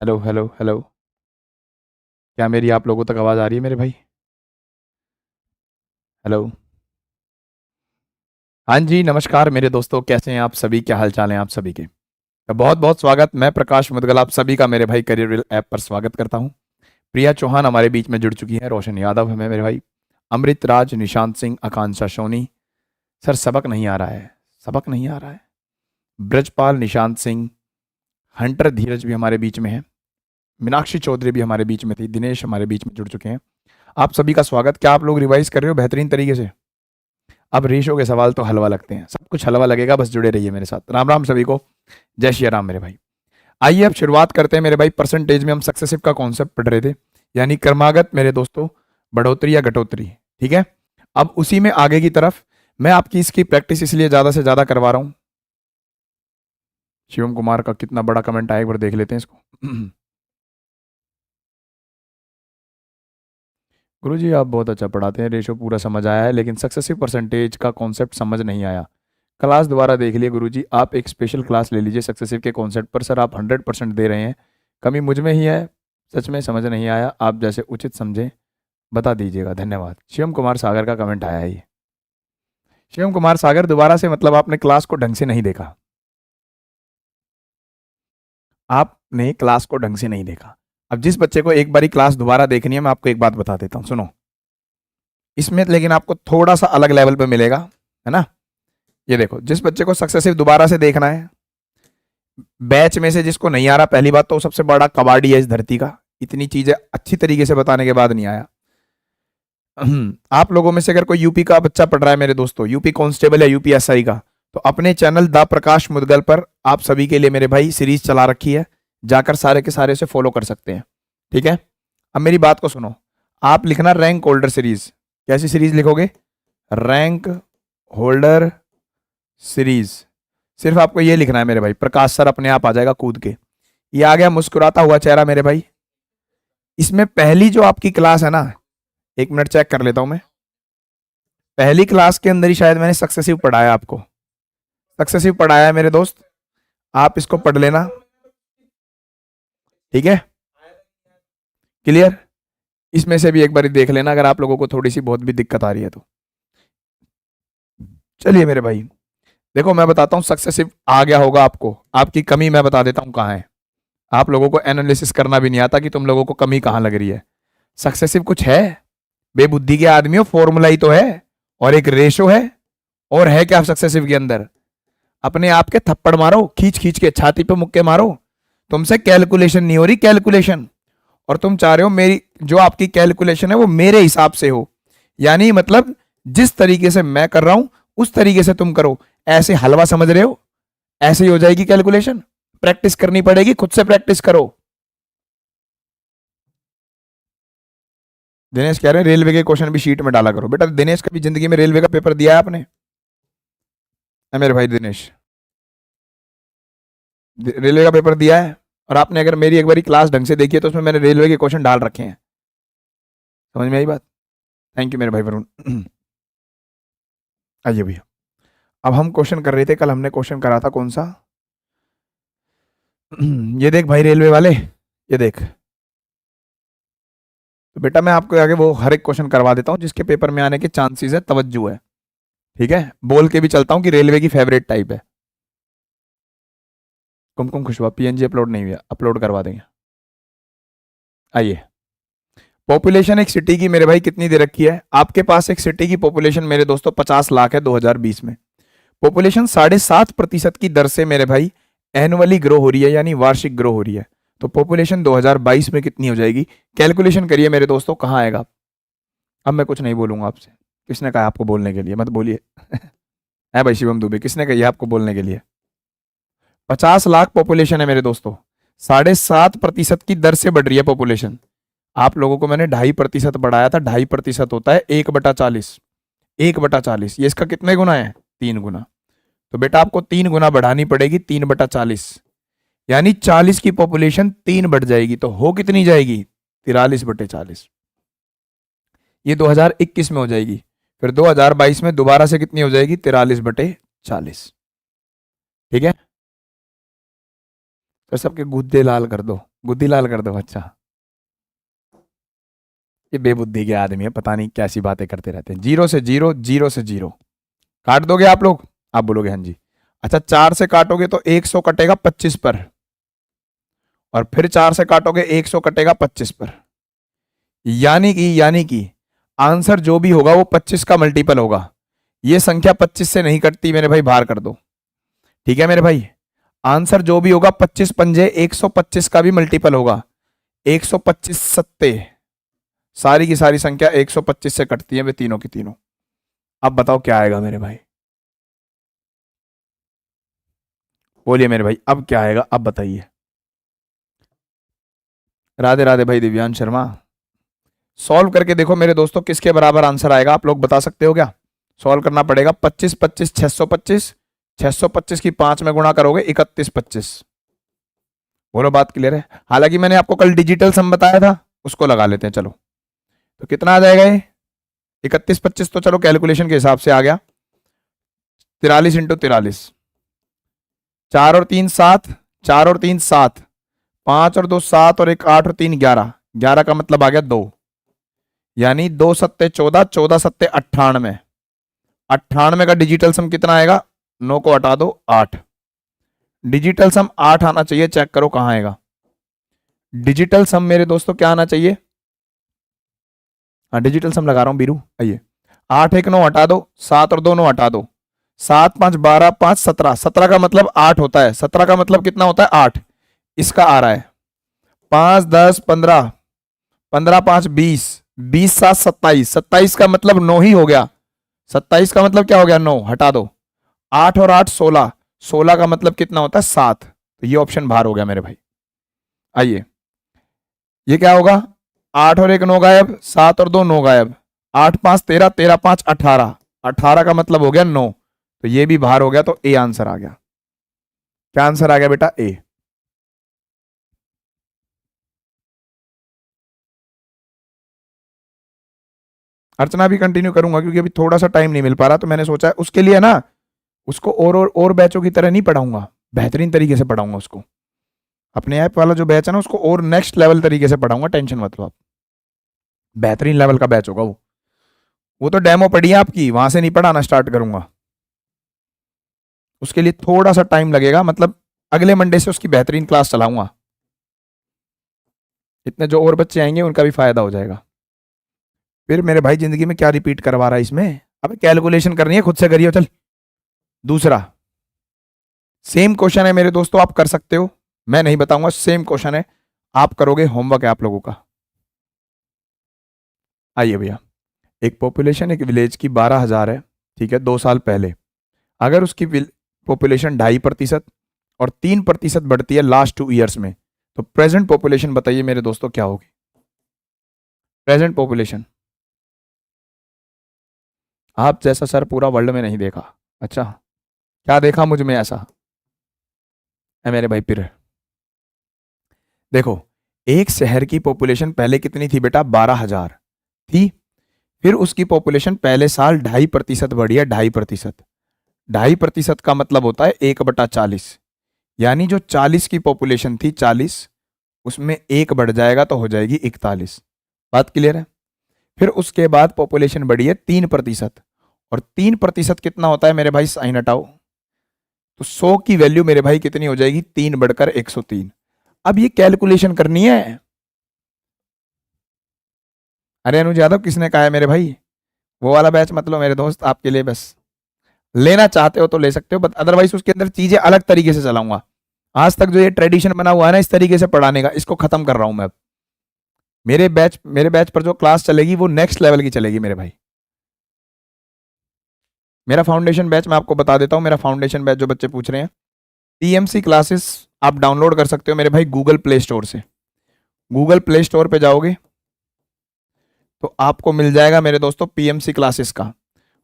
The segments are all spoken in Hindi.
Hello hello hello. क्या मेरी आप लोगों तक आवाज़ आ रही है मेरे भाई? हेलो। हाँ जी, नमस्कार मेरे दोस्तों, कैसे हैं आप सभी? क्या हाल चाल है आप सभी के? तो बहुत बहुत स्वागत। मैं प्रकाश मुदगल आप सभी का मेरे भाई करियर विल ऐप पर स्वागत करता हूँ। प्रिया चौहान हमारे बीच में जुड़ चुकी है, रोशन यादव है मेरे भाई, अमृत राज, निशांत सिंह, आकांक्षा सोनी। सर सबक नहीं आ रहा है, सबक नहीं आ रहा है। ब्रजपाल, निशांत सिंह, हंटर धीरज भी हमारे बीच में है, मीनाक्षी चौधरी भी हमारे बीच में थी, दिनेश हमारे बीच में जुड़ चुके हैं। आप सभी का स्वागत। क्या आप लोग रिवाइज कर रहे हो बेहतरीन तरीके से? अब रेशो के सवाल तो हलवा लगते हैं, सब कुछ हलवा लगेगा, बस जुड़े रहिए मेरे साथ। राम राम सभी को, जय श्री राम मेरे भाई। आइए अब शुरुआत करते हैं मेरे भाई। परसेंटेज में हम सक्सेसिव का कॉन्सेप्ट पढ़ रहे थे, यानी क्रमागत मेरे दोस्तों, बढ़ोतरी या घटोतरी। ठीक है, अब उसी में आगे की तरफ मैं आपकी इसकी प्रैक्टिस इसलिए ज्यादा से ज्यादा करवा रहा हूं। शिवम कुमार का कितना बड़ा कमेंट आया, एक बार देख लेते हैं इसको। गुरुजी आप बहुत अच्छा पढ़ाते हैं, रेशो पूरा समझ आया है, लेकिन सक्सेसिव परसेंटेज का कॉन्सेप्ट समझ नहीं आया। क्लास दोबारा देख लिए गुरुजी, आप एक स्पेशल क्लास ले लीजिए सक्सेसिव के कॉन्सेप्ट पर। सर आप 100% दे रहे हैं, कमी मुझ में ही है, सच में समझ नहीं आया, आप जैसे उचित समझें बता दीजिएगा, धन्यवाद। शिवम कुमार सागर का कमेंट आया है ये। शिवम कुमार सागर दोबारा से मतलब आपने क्लास को ढंग से नहीं देखा, आपने क्लास को ढंग से नहीं देखा। अब जिस बच्चे को एक बारी क्लास दोबारा देखनी है, मैं आपको एक बात बता देता हूँ, सुनो। इसमें लेकिन आपको थोड़ा सा अलग लेवल पे मिलेगा, है ना। ये देखो, जिस बच्चे को सक्सेसिव दोबारा से देखना है, बैच में से जिसको नहीं आ रहा, पहली बात तो सबसे बड़ा कबाड़ी है इस धरती का, इतनी चीजें अच्छी तरीके से बताने के बाद नहीं आया। आप लोगों में से अगर कोई यूपी का बच्चा पढ़ रहा है मेरे दोस्तों, यूपी कांस्टेबल या यूपी एसआई का, तो अपने चैनल द प्रकाश मुदगल पर आप सभी के लिए मेरे भाई सीरीज चला रखी है, जाकर सारे के सारे से फॉलो कर सकते हैं। ठीक है, अब मेरी बात को सुनो। आप लिखना रैंक होल्डर सीरीज। कैसी सीरीज लिखोगे? Rank holder series. सिर्फ आपको ये लिखना है मेरे भाई, प्रकाश सर अपने आप आ जाएगा कूद के। ये आ गया मुस्कुराता हुआ चेहरा मेरे भाई। इसमें पहली जो आपकी क्लास है ना, एक मिनट चेक कर लेता हूं मैं, पहली क्लास के अंदर ही शायद मैंने सक्सेसिव पढ़ाया आपको, सक्सेसिव पढ़ाया है मेरे दोस्त, आप इसको पढ़ लेना। ठीक है, क्लियर? इसमें से भी एक बार देख लेना अगर आप लोगों को थोड़ी सी बहुत भी दिक्कत आ रही है तो। चलिए मेरे भाई, देखो मैं बताता हूं, सक्सेसिव आ गया होगा आपको, आपकी कमी मैं बता देता हूं कहां है। आप लोगों को एनालिसिस करना भी नहीं आता कि तुम लोगों को कमी कहां लग रही है। सक्सेसिव कुछ है बेबुद्धि के आदमियों? फॉर्मूला ही तो है, और एक रेशो है, और है क्या सक्सेसिव के अंदर? अपने आप के थप्पड़ मारो, खींच खींच के छाती पे मुक्के मारो। तुमसे कैलकुलेशन नहीं हो रही, कैलकुलेशन। और तुम चाह रहे हो मेरी जो आपकी कैलकुलेशन है वो मेरे हिसाब से हो, यानी मतलब जिस तरीके से मैं कर रहा हूं उस तरीके से तुम करो। ऐसे हलवा समझ रहे हो? ऐसे ही हो जाएगी कैलकुलेशन। प्रैक्टिस करनी पड़ेगी, खुद से प्रैक्टिस करो। दिनेश कह रहे हैं रेलवे के क्वेश्चन भी शीट में डाला करो। बेटा दिनेश कभी जिंदगी में रेलवे का पेपर दिया है आपने? है मेरे भाई दिनेश, रेलवे का पेपर दिया है? और आपने अगर मेरी एक बारी क्लास ढंग से देखी है तो उसमें मैंने रेलवे के क्वेश्चन डाल रखे हैं। समझ में आई बात? थैंक यू मेरे भाई वरुण। आइए भैया, अब हम क्वेश्चन कर रहे थे, कल हमने क्वेश्चन करा था कौन सा? ये देख भाई रेलवे वाले, ये देख। तो बेटा मैं आपको आगे वो हर एक क्वेश्चन करवा देता हूँ जिसके पेपर में आने के चांसेस है, तवज्जो है। ठीक है, बोल के भी चलता हूँ कि रेलवे की फेवरेट टाइप है। कुमकुम खुशबा पीएनजी अपलोड नहीं हुआ, अपलोड करवा देंगे। आइए, पॉपुलेशन एक सिटी की मेरे भाई कितनी दे रखी है आपके पास? एक सिटी की पॉपुलेशन मेरे दोस्तों 50 लाख है 2020 में। पॉपुलेशन 7.5% की दर से मेरे भाई एनुअली ग्रो हो रही है, यानी वार्षिक ग्रो हो रही है। तो पॉपुलेशन 2022 में कितनी हो जाएगी? कैलकुलेशन करिए मेरे दोस्तों, कहाँ आएगा? अब मैं कुछ नहीं बोलूंगा आपसे, किसने कहा आपको बोलने के लिए? मत बोलिए। है भाई शिवम दुबे, किसने कही आपको बोलने के लिए? 50 लाख पॉपुलेशन है मेरे दोस्तों, 7.5% की दर से बढ़ रही है पॉपुलेशन। आप लोगों को मैंने 2.5% बढ़ाया था, 2.5% होता है 1/40। 1/40 ये इसका कितने गुना है? 3 गुना। तो बेटा आपको 3 गुना बढ़ानी पड़ेगी, 3/40, यानी 40 की पॉपुलेशन 3 बढ़ जाएगी, तो हो कितनी जाएगी? 43/40। ये 2021 में हो जाएगी, फिर 2022 में दोबारा से कितनी हो जाएगी? 43/40। ठीक है, तो सबके गुद्दे लाल कर दो, गुद्दी लाल कर दो। अच्छा, ये बेबुद्धि के आदमी है, पता नहीं कैसी बातें करते रहते हैं। 0 से 0, 0 से 0 काट दोगे आप लोग? आप बोलोगे हाँ जी। अच्छा, 4 से काटोगे तो 100 कटेगा 25 पर, और फिर 4 से काटोगे 100 कटेगा 25 पर। यानी कि आंसर जो भी होगा वो 25 का मल्टीपल होगा। ये संख्या 25 से नहीं कटती मेरे भाई, बाहर कर दो। ठीक है मेरे भाई, आंसर जो भी होगा 25 पंजे 125 का भी मल्टीपल होगा। 125 सत्ते, सारी की सारी संख्या 125 से कटती है वे तीनों की तीनों। अब बताओ क्या आएगा मेरे भाई, बोलिए मेरे भाई, अब क्या आएगा, अब बताइए। राधे राधे भाई दिव्यांश शर्मा। सॉल्व करके देखो मेरे दोस्तों, किसके बराबर आंसर आएगा, आप लोग बता सकते हो क्या? सॉल्व करना पड़ेगा। 25 25 625, 625 की 5 में गुणा करोगे 31 25। बोलो बात क्लियर है? हालांकि मैंने आपको कल डिजिटल सम बताया था, उसको लगा लेते हैं। चलो, तो कितना आ जाएगा ये? 31 25 तो चलो कैलकुलेशन के हिसाब से आ गया। 43 इंटू 43, 4 और 3 7, 4 और 3 7, 5 और 2 7, और 1 8 और 3 11, 11 का मतलब आ गया 2, यानी 2 सत्ते 14, 14 सत्ते 98। 98 का डिजिटल सम कितना आएगा? 9 को हटा दो 8। डिजिटल सम 8 आना चाहिए, चेक करो कहां आएगा डिजिटल सम मेरे दोस्तों, क्या आना चाहिए? हाँ, डिजिटल सम लगा रहा हूं बीरू, आइए। 8 1 9 हटा दो, 7 और 2 9 हटा दो, 7 5 12 5 17, 17 का मतलब 8 होता है। 17 का मतलब कितना होता है? 8। इसका आ रहा है 5 10 15, 15 5 20, 20 7 27, 27 का मतलब 9 ही हो गया। 27 का मतलब क्या हो गया? 9, हटा दो। 8 और 8 16, 16 का मतलब कितना होता है? 7। तो ये ऑप्शन बाहर हो गया मेरे भाई। आइए, ये क्या होगा? 8 और 1 9 गायब, 7 और 2 9 गायब, 8 5 13, 13 5 18, 18 का मतलब हो गया 9। तो ये भी बाहर हो गया, तो ए आंसर आ गया। क्या आंसर आ गया बेटा? ए। अर्चना भी कंटिन्यू करूंगा क्योंकि अभी थोड़ा सा टाइम नहीं मिल पा रहा, तो मैंने सोचा है उसके लिए ना, उसको और बैचों की तरह नहीं पढ़ाऊंगा, बेहतरीन तरीके से पढ़ाऊंगा उसको। अपने ऐप वाला जो बैच है ना, उसको और नेक्स्ट लेवल तरीके से पढ़ाऊंगा, टेंशन मत लो आप। बेहतरीन लेवल का बैच होगा वो तो डेमो पड़ी है आपकी, वहां से नहीं पढ़ाना स्टार्ट करूंगा। उसके लिए थोड़ा सा टाइम लगेगा, मतलब अगले मंडे से उसकी बेहतरीन क्लास चलाऊंगा। इतने जो और बच्चे आएंगे उनका भी फायदा हो जाएगा। फिर मेरे भाई जिंदगी में क्या रिपीट करवा रहा है इसमें? अब कैलकुलेशन करनी है, खुद से करिए। चल, दूसरा सेम क्वेश्चन है मेरे दोस्तों, आप कर सकते हो, मैं नहीं बताऊंगा, सेम क्वेश्चन है, आप करोगे, होमवर्क है आप लोगों का। आइए भैया, एक पॉपुलेशन एक विलेज की 12,000 है, ठीक है, 2 साल पहले। अगर उसकी पॉपुलेशन 2.5% और 3% बढ़ती है लास्ट 2 ईयर्स में, तो प्रेजेंट पॉपुलेशन बताइए मेरे दोस्तों क्या होगी? Present population. आप जैसा सर पूरा वर्ल्ड में नहीं देखा। अच्छा, क्या देखा मुझ में ऐसा है मेरे भाई? फिर देखो, एक शहर की पॉपुलेशन पहले कितनी थी बेटा? 12,000 थी। फिर उसकी पॉपुलेशन पहले साल 2.5% बढ़ी है, 2.5%। 2.5% का मतलब होता है 1/40, यानी जो 40 की पॉपुलेशन थी, 40, उसमें 1 बढ़ जाएगा तो हो जाएगी 41। बात क्लियर है? फिर उसके बाद पॉपुलेशन बढ़ी है 3%, और 3% कितना होता है मेरे भाई? साइन हटाओ, तो 100 की वैल्यू मेरे भाई कितनी हो जाएगी? 3 बढ़कर 103। अब ये कैलकुलेशन करनी है। अरे अनुज यादव, किसने कहा है मेरे भाई? वो वाला बैच मत लो मेरे दोस्त, आपके लिए बस लेना चाहते हो तो ले सकते हो, बट अदरवाइज उसके अंदर चीजें अलग तरीके से चलाऊंगा। आज तक जो ये ट्रेडिशन बना हुआ है ना इस तरीके से पढ़ाने का, इसको खत्म कर रहा हूं मैं अब। मेरे बैच पर जो क्लास चलेगी वो नेक्स्ट लेवल की चलेगी मेरे भाई। मेरा फाउंडेशन बैच मैं आपको बता देता हूं, मेरा फाउंडेशन बैच जो बच्चे पूछ रहे हैं, टीएमसी क्लासेस आप डाउनलोड कर सकते हो मेरे भाई गूगल प्ले स्टोर से। गूगल प्ले स्टोर पे जाओगे तो आपको मिल जाएगा मेरे दोस्तों पीएमसी क्लासेस का।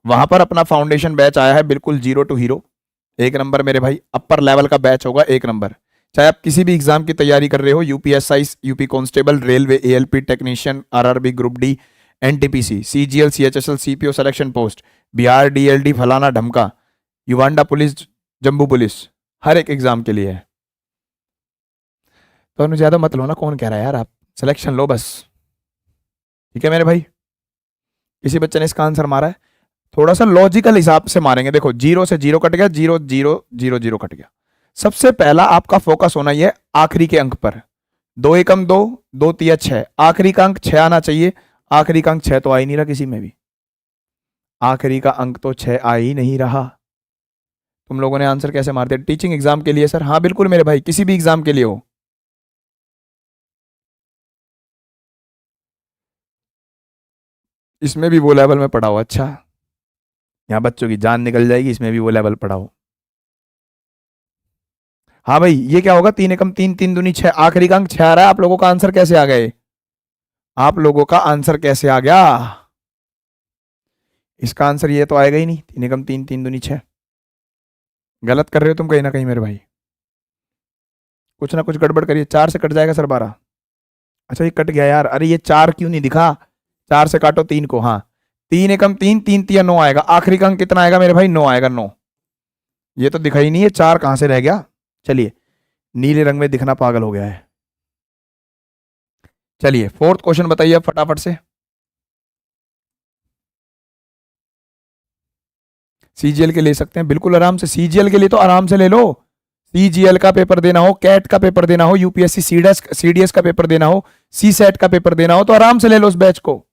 वहां पर अपना फाउंडेशन बैच आया है, बिल्कुल 0 to हीरो, 1 नंबर मेरे भाई, अपर लेवल का बैच होगा, 1 नंबर। चाहे आप किसी भी एग्जाम की तैयारी कर रहे हो, UPSI, UP constable, railway, ALP technician, RRB group D, NTPC, CGL, CHSL, CPO selection post, Bihar DLD, फलाना ढमका, युवांडा पुलिस, जम्बू पुलिस, हर एक एग्जाम के लिए है। तो ज्यादा मत लो ना, कौन कह रहा है यार, आप सिलेक्शन लो बस। ठीक है मेरे भाई, किसी बच्चे ने इसका आंसर मारा है, थोड़ा सा लॉजिकल हिसाब से मारेंगे। देखो 0 से 0 कट गया, 0 0 0 0 कट गया। सबसे पहला आपका फोकस होना ये आखिरी के अंक पर। 2 एकम 2, 2 तिया 6, आखिरी का अंक 6 आना चाहिए। आखिरी का अंक 6 तो आ ही नहीं रहा किसी में भी, आखिरी का अंक तो 6 आ ही नहीं रहा। तुम लोगों ने आंसर कैसे मार दिया? टीचिंग एग्जाम के लिए सर? हाँ बिल्कुल मेरे भाई, किसी भी एग्जाम के लिए हो। इसमें भी वो लेवल में पढ़ाओ। अच्छा, यहाँ बच्चों की जान निकल जाएगी, इसमें भी वो लेवल पढ़ाओ। हाँ भाई, ये क्या होगा? 3 एकम 3, 3 दूनी 6, आखिरी का अंक 6 आ रहा है। आप लोगों का आंसर कैसे आ गए? आप लोगों का आंसर कैसे आ गया? इसका आंसर ये तो आएगा ही नहीं। 3 एकम 3, 3 दूनी 6। गलत कर रहे हो तुम कहीं ना कहीं मेरे भाई, कुछ ना कुछ गड़बड़ करिए। 4 से कट जाएगा सर 12। अच्छा ये कट गया यार, अरे ये 4 क्यों नहीं दिखा? 4 से काटो 3 को, हाँ 3 एकम 3, 3 तिया 9 आएगा। आखिरी का अंक कितना आएगा मेरे भाई? 9 आएगा, 9। ये तो दिखा ही नहीं है, 4 कहां से रह गया? चलिए, नीले रंग में दिखना पागल हो गया है। चलिए फोर्थ क्वेश्चन बताइए अब फटाफट से। सीजीएल के ले सकते हैं बिल्कुल आराम से, सीजीएल के लिए तो आराम से ले लो। सीजीएल का पेपर देना हो, कैट का पेपर देना हो, यूपीएससी सीडीएस का पेपर देना हो, सी सेट का पेपर देना हो, तो आराम से ले लो उस बैच को।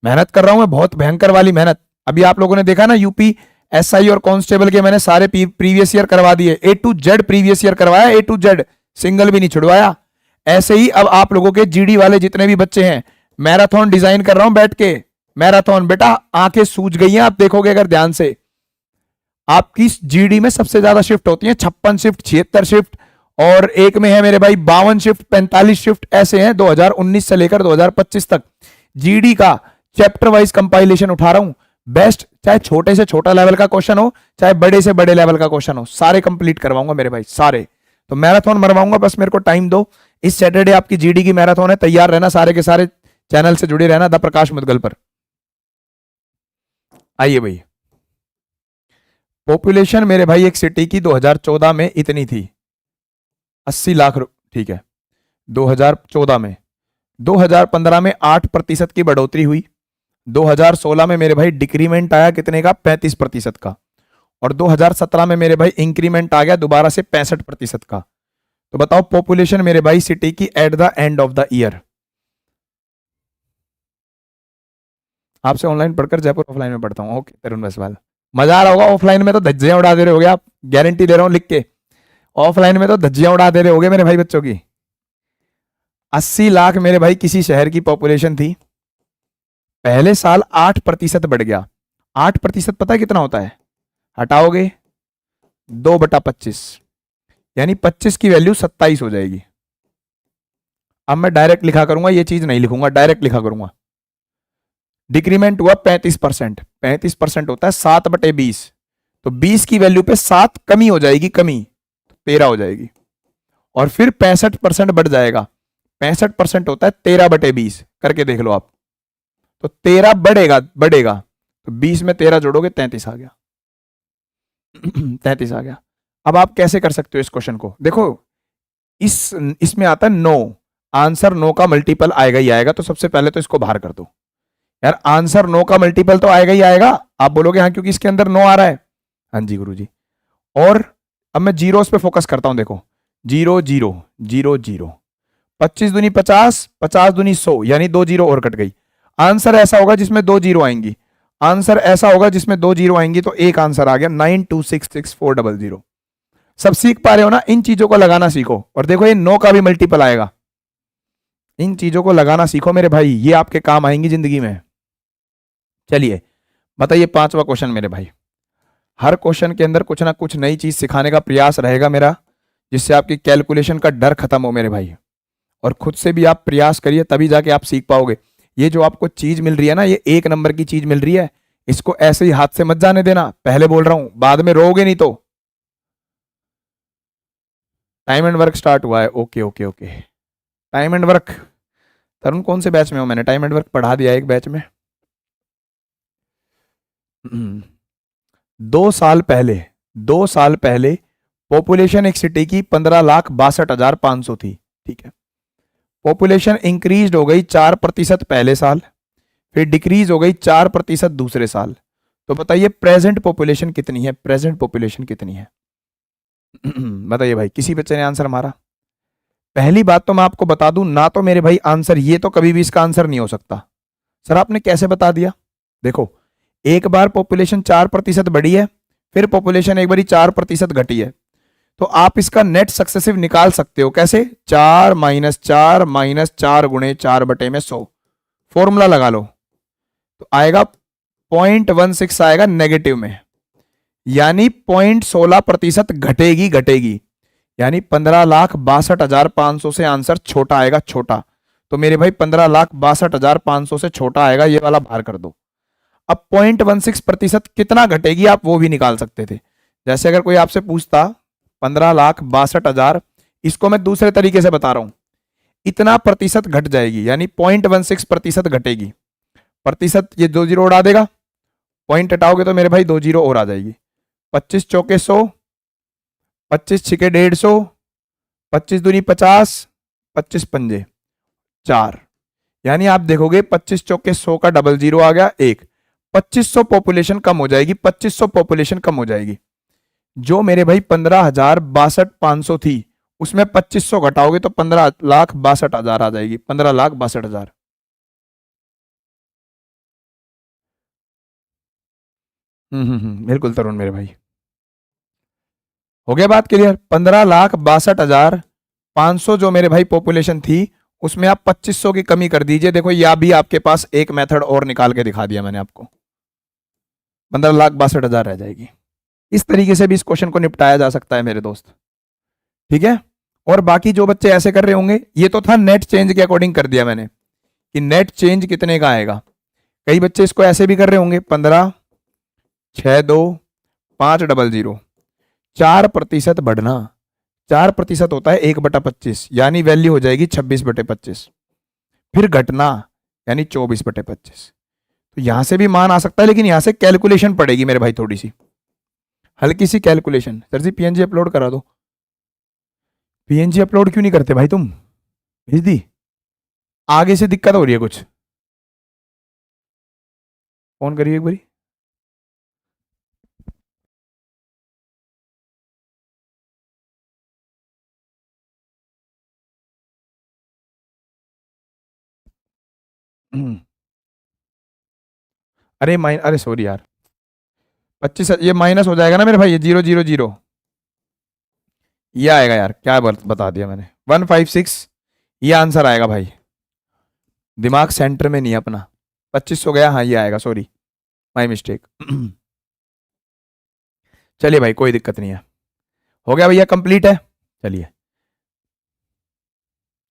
मेहनत कर रहा हूं मैं, बहुत भयंकर वाली मेहनत। अभी आप लोगों ने देखा ना, यूपी एसआई और कांस्टेबल के मैंने सारे प्रीवियस ईयर करवा दिए, ए टू जेड प्रीवियस ईयर करवाया, ए टू जेड, सिंगल भी नहीं छुड़वाया। ऐसे ही अब आप लोगों के जीडी वाले जितने भी बच्चे हैं, मैराथन डिजाइन कर रहा हूं बैठ के। मैराथन बेटा, आंखें सूज गई हैं, आप देखोगे अगर ध्यान से। आपकी जीडी में सबसे ज्यादा शिफ्ट होती है, 56 शिफ्ट, 76 शिफ्ट, और एक में है मेरे भाई 52 शिफ्ट, 45 शिफ्ट, ऐसे हैं 2019 से लेकर 2025 तक। जीडी का चैप्टर वाइज कंपाइलेशन उठा रहा हूं, बेस्ट, चाहे छोटे से छोटा लेवल का क्वेश्चन हो, चाहे बड़े से बड़े लेवल का क्वेश्चन हो, सारे कंप्लीट करवाऊंगा मेरे भाई, सारे। तो मैराथन मरवाऊंगा, बस मेरे को टाइम दो। इस सैटरडे आपकी जीडी की मैराथन है, तैयार रहना, सारे के सारे चैनल से जुड़े रहना द प्रकाश मुदगल पर। आइए भाई, पॉपुलेशन मेरे भाई एक सिटी की 2014 में इतनी थी, 80 लाख, ठीक है 2014 में। 2015 में 8% की बढ़ोतरी हुई। 2016 में मेरे भाई डिक्रीमेंट आया कितने का? 35% का। और 2017 में मेरे भाई इंक्रीमेंट आ गया दोबारा से 65% का। तो बताओ पॉपुलेशन मेरे भाई सिटी की at the end of the year. आपसे ऑनलाइन पढ़कर जयपुर ऑफलाइन में पढ़ता हूँ। ओके तरुण बसवाल, मजा आ रहा होगा। ऑफलाइन में तो धज्जियां उड़ा दे रहे होगे आप, गारंटी दे रहा हूं लिख के। ऑफलाइन में तो धज्जियां उड़ा दे रहे होगे मेरे भाई बच्चों की। 80 लाख मेरे भाई किसी शहर की पॉपुलेशन थी, पहले साल 8% बढ़ गया। 8% पता है कितना होता है? हटाओगे 2/25, यानी 25 की वैल्यू 27 हो जाएगी। अब मैं डायरेक्ट लिखा करूंगा, ये चीज नहीं लिखूंगा, डायरेक्ट लिखा करूंगा। डिक्रीमेंट हुआ 35%, 35% होता है 7/20, तो 20 की वैल्यू पे 7 कमी हो जाएगी, कमी 13 हो जाएगी। और फिर 65% बढ़ जाएगा, 65% होता है 13/20, करके देख लो आप। तो 13 बढ़ेगा, बढ़ेगा, तो 20 में 13 जोड़ोगे 33 आ गया। 33 आ गया। अब आप कैसे कर सकते हो इस क्वेश्चन को? देखो इसमें आता है 9, आंसर 9 का मल्टीपल आएगा ही आएगा। तो सबसे पहले तो इसको बाहर कर दो यार, आंसर 9 का मल्टीपल तो आएगा ही आएगा। आप बोलोगे हाँ क्योंकि इसके अंदर 9 आ रहा है। हाँ जी गुरुजी। और अब मैं जीरोस पे फोकस करता हूं, देखो 0 0 0 0, 25 दूनी 50, 50 दूनी 100, यानी 2 जीरो और कट गई। आंसर ऐसा होगा जिसमें 2 जीरो आएंगी, आंसर ऐसा होगा जिसमें 2 जीरो आएंगी, तो एक आंसर आ गया 9266,400। सब सीख पा रहे हो ना? इन चीजों को लगाना सीखो। और देखो ये 9 का भी मल्टीपल आएगा, इन चीजों को लगाना सीखो मेरे भाई, ये आपके काम आएंगी जिंदगी में। चलिए बताइए 5वां क्वेश्चन मेरे भाई। हर क्वेश्चन के अंदर कुछ ना कुछ नई चीज सिखाने का प्रयास रहेगा मेरा, जिससे आपकी कैलकुलेशन का डर खत्म हो मेरे भाई। और खुद से भी आप प्रयास करिए, तभी जाके आप सीख पाओगे। ये जो आपको चीज मिल रही है ना, ये 1 नंबर की चीज मिल रही है, इसको ऐसे ही हाथ से मत जाने देना। पहले बोल रहा हूं, बाद में रोओगे नहीं तो। टाइम एंड वर्क स्टार्ट हुआ है, okay okay okay. Time and work, Tarun कौन से बैच में हो? मैंने टाइम एंड वर्क पढ़ा दिया एक बैच में। 2 साल पहले पॉपुलेशन एक सिटी की 15,62,500 थी, ठीक है। पॉपुलेशन इंक्रीज हो गई 4% पहले साल, फिर डिक्रीज हो गई 4% दूसरे साल। तो बताइए प्रेजेंट पॉपुलेशन कितनी है, प्रेजेंट पॉपुलेशन कितनी है? बताइए भाई, किसी बच्चे ने आंसर मारा? पहली बात तो मैं आपको बता दूं ना, तो मेरे भाई आंसर ये तो कभी भी इसका आंसर नहीं हो सकता। सर आपने कैसे बता दिया? देखो, एक बार पॉपुलेशन 4% बढ़ी है, फिर पॉपुलेशन एक बार 4% घटी है, तो आप इसका नेट सक्सेसिव निकाल सकते हो। कैसे? 4 - 4 - 4 × 4/100 फॉर्मूला लगा लो, तो आएगा 0.16 आएगा नेगेटिव में, यानी 0.16% घटेगी घटेगी, यानी 15,62,500 से आंसर छोटा आएगा, छोटा। तो मेरे भाई 15,62,500 से छोटा आएगा, ये वाला बाहर कर दो। अब 0.16% कितना घटेगी आप वो भी निकाल सकते थे। जैसे अगर कोई आपसे पूछता 15,62,000, इसको मैं दूसरे तरीके से बता रहा हूं, इतना प्रतिशत घट जाएगी, यानी 0.16% घटेगी। प्रतिशत ये 2 जीरो उड़ा देगा, पॉइंट हटाओगे तो मेरे भाई 2 जीरो और आ जाएगी। 25 चौके 100, 25 छिके 150, 25 दूनी 50, 25 पंजे 4, यानी आप देखोगे 25 चौके 100 का डबल जीरो आ गया 1, 2500 पॉपुलेशन कम हो जाएगी, 2500 पॉपुलेशन कम हो जाएगी। जो मेरे भाई 15,62,500 थी, उसमें 2500 घटाओगे तो 15,62,000 आ जाएगी, 15,62,000। बिल्कुल तरुण मेरे भाई, हो गया बात क्लियर? 15,62,500 जो मेरे भाई पॉपुलेशन थी, उसमें आप 2500 की कमी कर दीजिए। देखो या भी आपके पास एक मेथड और निकाल के दिखा दिया मैंने आपको, 15,62,000 रह जाएगी। इस तरीके से भी इस क्वेश्चन को निपटाया जा सकता है मेरे दोस्त, ठीक है। और बाकी जो बच्चे ऐसे कर रहे होंगे, ये तो था नेट चेंज के अकॉर्डिंग कर दिया मैंने कि नेट चेंज कितने का आएगा। कई बच्चे इसको ऐसे भी कर रहे होंगे, 15 6 2 5 00, 4% बढ़ना, 4% होता है 1/25, यानी वैल्यू हो जाएगी 26/25। फिर घटना यानी 24/25। तो यहां से भी मान आ सकता है, लेकिन यहां से कैलकुलेशन पड़ेगी मेरे भाई, थोड़ी सी हल्की सी कैलकुलेशन। सर जी पीएनजी अपलोड करा दो। पीएनजी अपलोड क्यों नहीं करते भाई तुम? भेज दी? आगे से दिक्कत हो रही है कुछ? फोन करिए एक बारी। अरे सॉरी यार, 25 ये माइनस हो जाएगा ना मेरे भाई, ये 000 ये आएगा यार, क्या बता दिया मैंने, 156 ये आंसर आएगा भाई। दिमाग सेंटर में नहीं है अपना। 2500 गया, हाँ ये आएगा, सॉरी माई मिस्टेक। चलिए भाई कोई दिक्कत नहीं है, हो गया भैया, कंप्लीट है। चलिए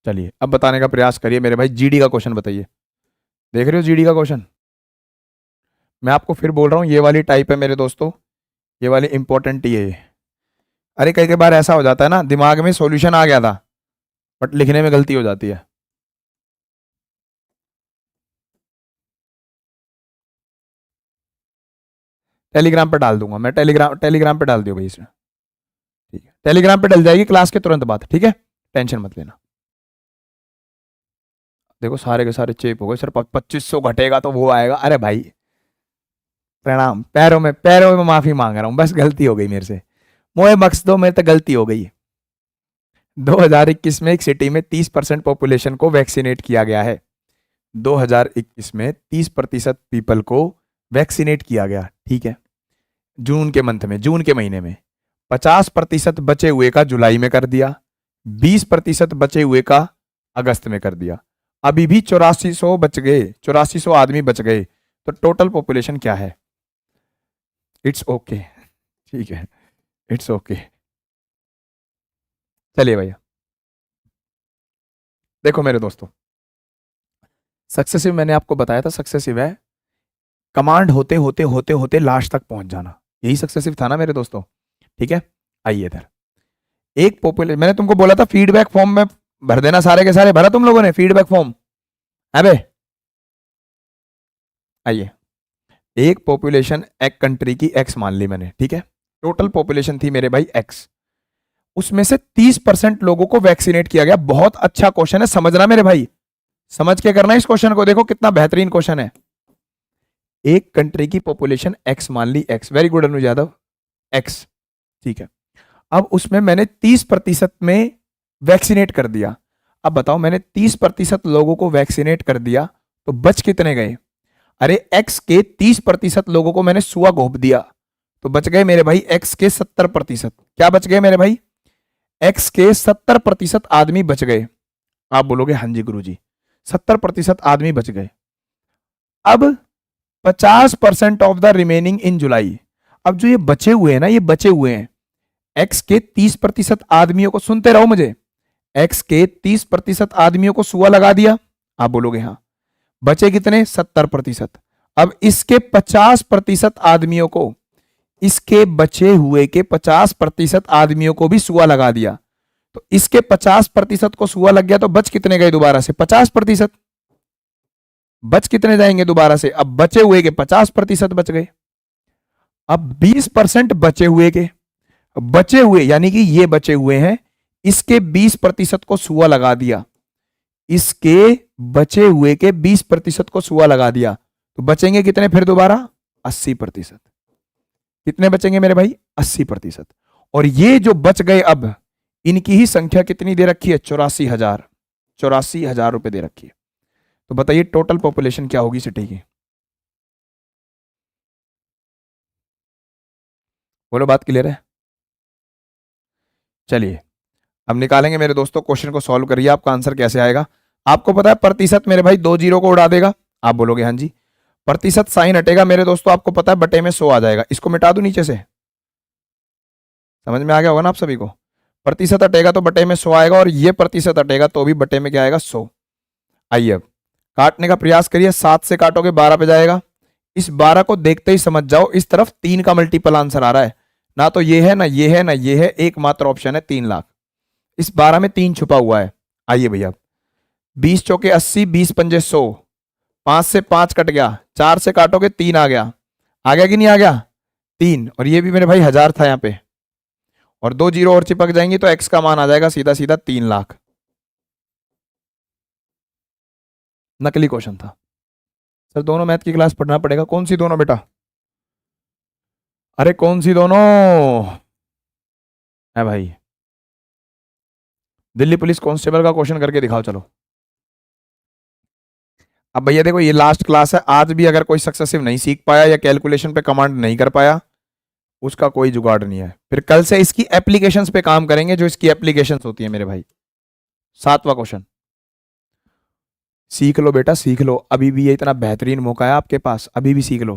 चलिए अब बताने का प्रयास करिए मेरे भाई, जीडी का क्वेश्चन बताइए। देख रहे हो जीडी का क्वेश्चन? मैं आपको फिर बोल रहा हूँ, ये वाली टाइप है मेरे दोस्तों, ये वाली इंपॉर्टेंट ही है ये। अरे कई कई बार ऐसा हो जाता है ना, दिमाग में सॉल्यूशन आ गया था बट लिखने में गलती हो जाती है। टेलीग्राम पे डाल दूंगा मैं, टेलीग्राम टेलीग्राम पे डाल दियो भाई इसमें, ठीक है। टेलीग्राम पे डल जाएगी क्लास के तुरंत बाद, ठीक है, टेंशन मत लेना। देखो सारे के सारे चेप हो गए सर, 2500 घटेगा तो वो आएगा। अरे भाई प्रणाम, पैरों में माफी मांग रहा हूँ, बस गलती हो गई मेरे से, मोए बख्श दो, मेरे तो गलती हो गई। 2021 में एक सिटी में 30% पॉपुलेशन को वैक्सीनेट किया गया है। 2021 में 30% पीपल को वैक्सीनेट किया गया, ठीक है, जून के मंथ में, जून के महीने में। 50% बचे हुए का जुलाई में कर दिया, 20% बचे हुए का अगस्त में कर दिया। अभी भी 8400 बच गए, 8400 आदमी बच गए, तो टोटल पॉपुलेशन क्या है? इट्स ओके, ठीक है, इट्स ओके। चलिए भैया देखो मेरे दोस्तों, सक्सेसिव मैंने आपको बताया था, सक्सेसिव है कमांड होते होते होते होते लास्ट तक पहुंच जाना, यही सक्सेसिव था ना मेरे दोस्तों, ठीक है। आइए इधर, एक पॉपुलेशन, मैंने तुमको बोला था फीडबैक फॉर्म में भर देना, सारे के सारे भरा तुम लोगों ने फीडबैक फॉर्म? अबे आइए, एक पॉपुलेशन एक कंट्री की एक्स मान ली मैंने, ठीक है, टोटल पॉपुलेशन थी मेरे भाई एक्स। उसमें से 30% लोगों को वैक्सीनेट किया गया। बहुत अच्छा क्वेश्चन है, समझना मेरे भाई, समझ के करना इस क्वेश्चन को। देखो कितना बेहतरीन क्वेश्चन है। एक कंट्री की पॉपुलेशन एक्स मान ली, एक्स, वेरी गुड अनुज यादव, एक्स, ठीक है। अब उसमें मैंने 30% में वैक्सीनेट कर दिया। अब बताओ मैंने 30% लोगों को वैक्सीनेट कर दिया तो बच कितने गए? अरे एक्स के 30% लोगों को मैंने सुआ घोंप दिया तो बच गए मेरे भाई एक्स के 70%। क्या बच गए मेरे भाई? एक्स के 70% आदमी बच गए। आप बोलोगे हाँ जी गुरुजी, 70% आदमी बच गए। अब 50% ऑफ द रिमेनिंग इन जुलाई। अब जो ये बचे हुए हैं ना, ये बचे हुए हैं एक्स के 30% आदमियों को, सुनते रहो मुझे, एक्स के 30% आदमियों को सुआ लगा दिया। आप बोलोगे हाँ, बचे कितने? 70%। अब इसके 50% आदमियों को, इसके बचे हुए के 50% आदमियों को भी सुआ लगा दिया तो इसके 50% को सुआ लग गया तो बच कितने गए दोबारा से? 50%। बच कितने जाएंगे दोबारा से? अब बचे हुए के 50% बच गए। अब 20% बचे हुए के, बचे हुए यानी कि ये बचे हुए हैं, इसके 20% को सुआ लगा दिया, इसके बचे हुए के 20% को सुआ लगा दिया तो बचेंगे कितने फिर दोबारा? 80%। कितने बचेंगे मेरे भाई? 80%। और ये जो बच गए अब इनकी ही संख्या कितनी दे रखी है? 84,000। 84,000 रुपए दे रखी है। तो बताइए टोटल पॉपुलेशन क्या होगी सिटी की? बोलो, बात क्लियर है? चलिए अब निकालेंगे मेरे दोस्तों, क्वेश्चन को सॉल्व करिए, आपका आंसर कैसे आएगा। आपको पता है प्रतिशत मेरे भाई 2 जीरो को उड़ा देगा। आप बोलोगे हाँ जी। प्रतिशत साइन हटेगा मेरे दोस्तों, आपको पता है बटे में 100 आ जाएगा। इसको मिटा दूं नीचे से, समझ में आ गया होगा ना आप सभी को। प्रतिशत हटेगा तो बटे में 100 आएगा और ये प्रतिशत हटेगा तो भी बटे में क्या आएगा? 100। आइए अब काटने का प्रयास करिए। 7 से काटोगे 12 पे जाएगा। इस 12 को देखते ही समझ जाओ इस तरफ 3 का मल्टीपल आंसर आ रहा है। ना तो ये है, ना ये है, ना ये है, एकमात्र ऑप्शन है 3 लाख। इस 12 में 3 छुपा हुआ है। आइए भैया, 20 चौके 80, 20 पंजे 100, 5 से 5 कट गया, 4 से काटोगे 3 आ गया। आ गया कि नहीं आ गया? 3। और ये भी मेरे भाई 1000 था यहाँ पे, और 2 जीरो और चिपक जाएंगी तो एक्स का मान आ जाएगा सीधा सीधा 3 लाख। नकली क्वेश्चन था सर। दोनों मैथ की क्लास पढ़ना पड़ेगा। कौन सी दोनों बेटा? अरे कौन सी दोनों है भाई? दिल्ली पुलिस कांस्टेबल का क्वेश्चन करके दिखाओ चलो। अब भैया देखो ये लास्ट क्लास है। आज भी अगर कोई सक्सेसिव नहीं सीख पाया या कैलकुलेशन पे कमांड नहीं कर पाया, उसका कोई जुगाड़ नहीं है। फिर कल से इसकी एप्लीकेशंस पे काम करेंगे, जो इसकी एप्लीकेशंस होती है मेरे भाई। 7वां क्वेश्चन, सीख लो बेटा सीख लो, अभी भी ये इतना बेहतरीन मौका है आपके पास, अभी भी सीख लो।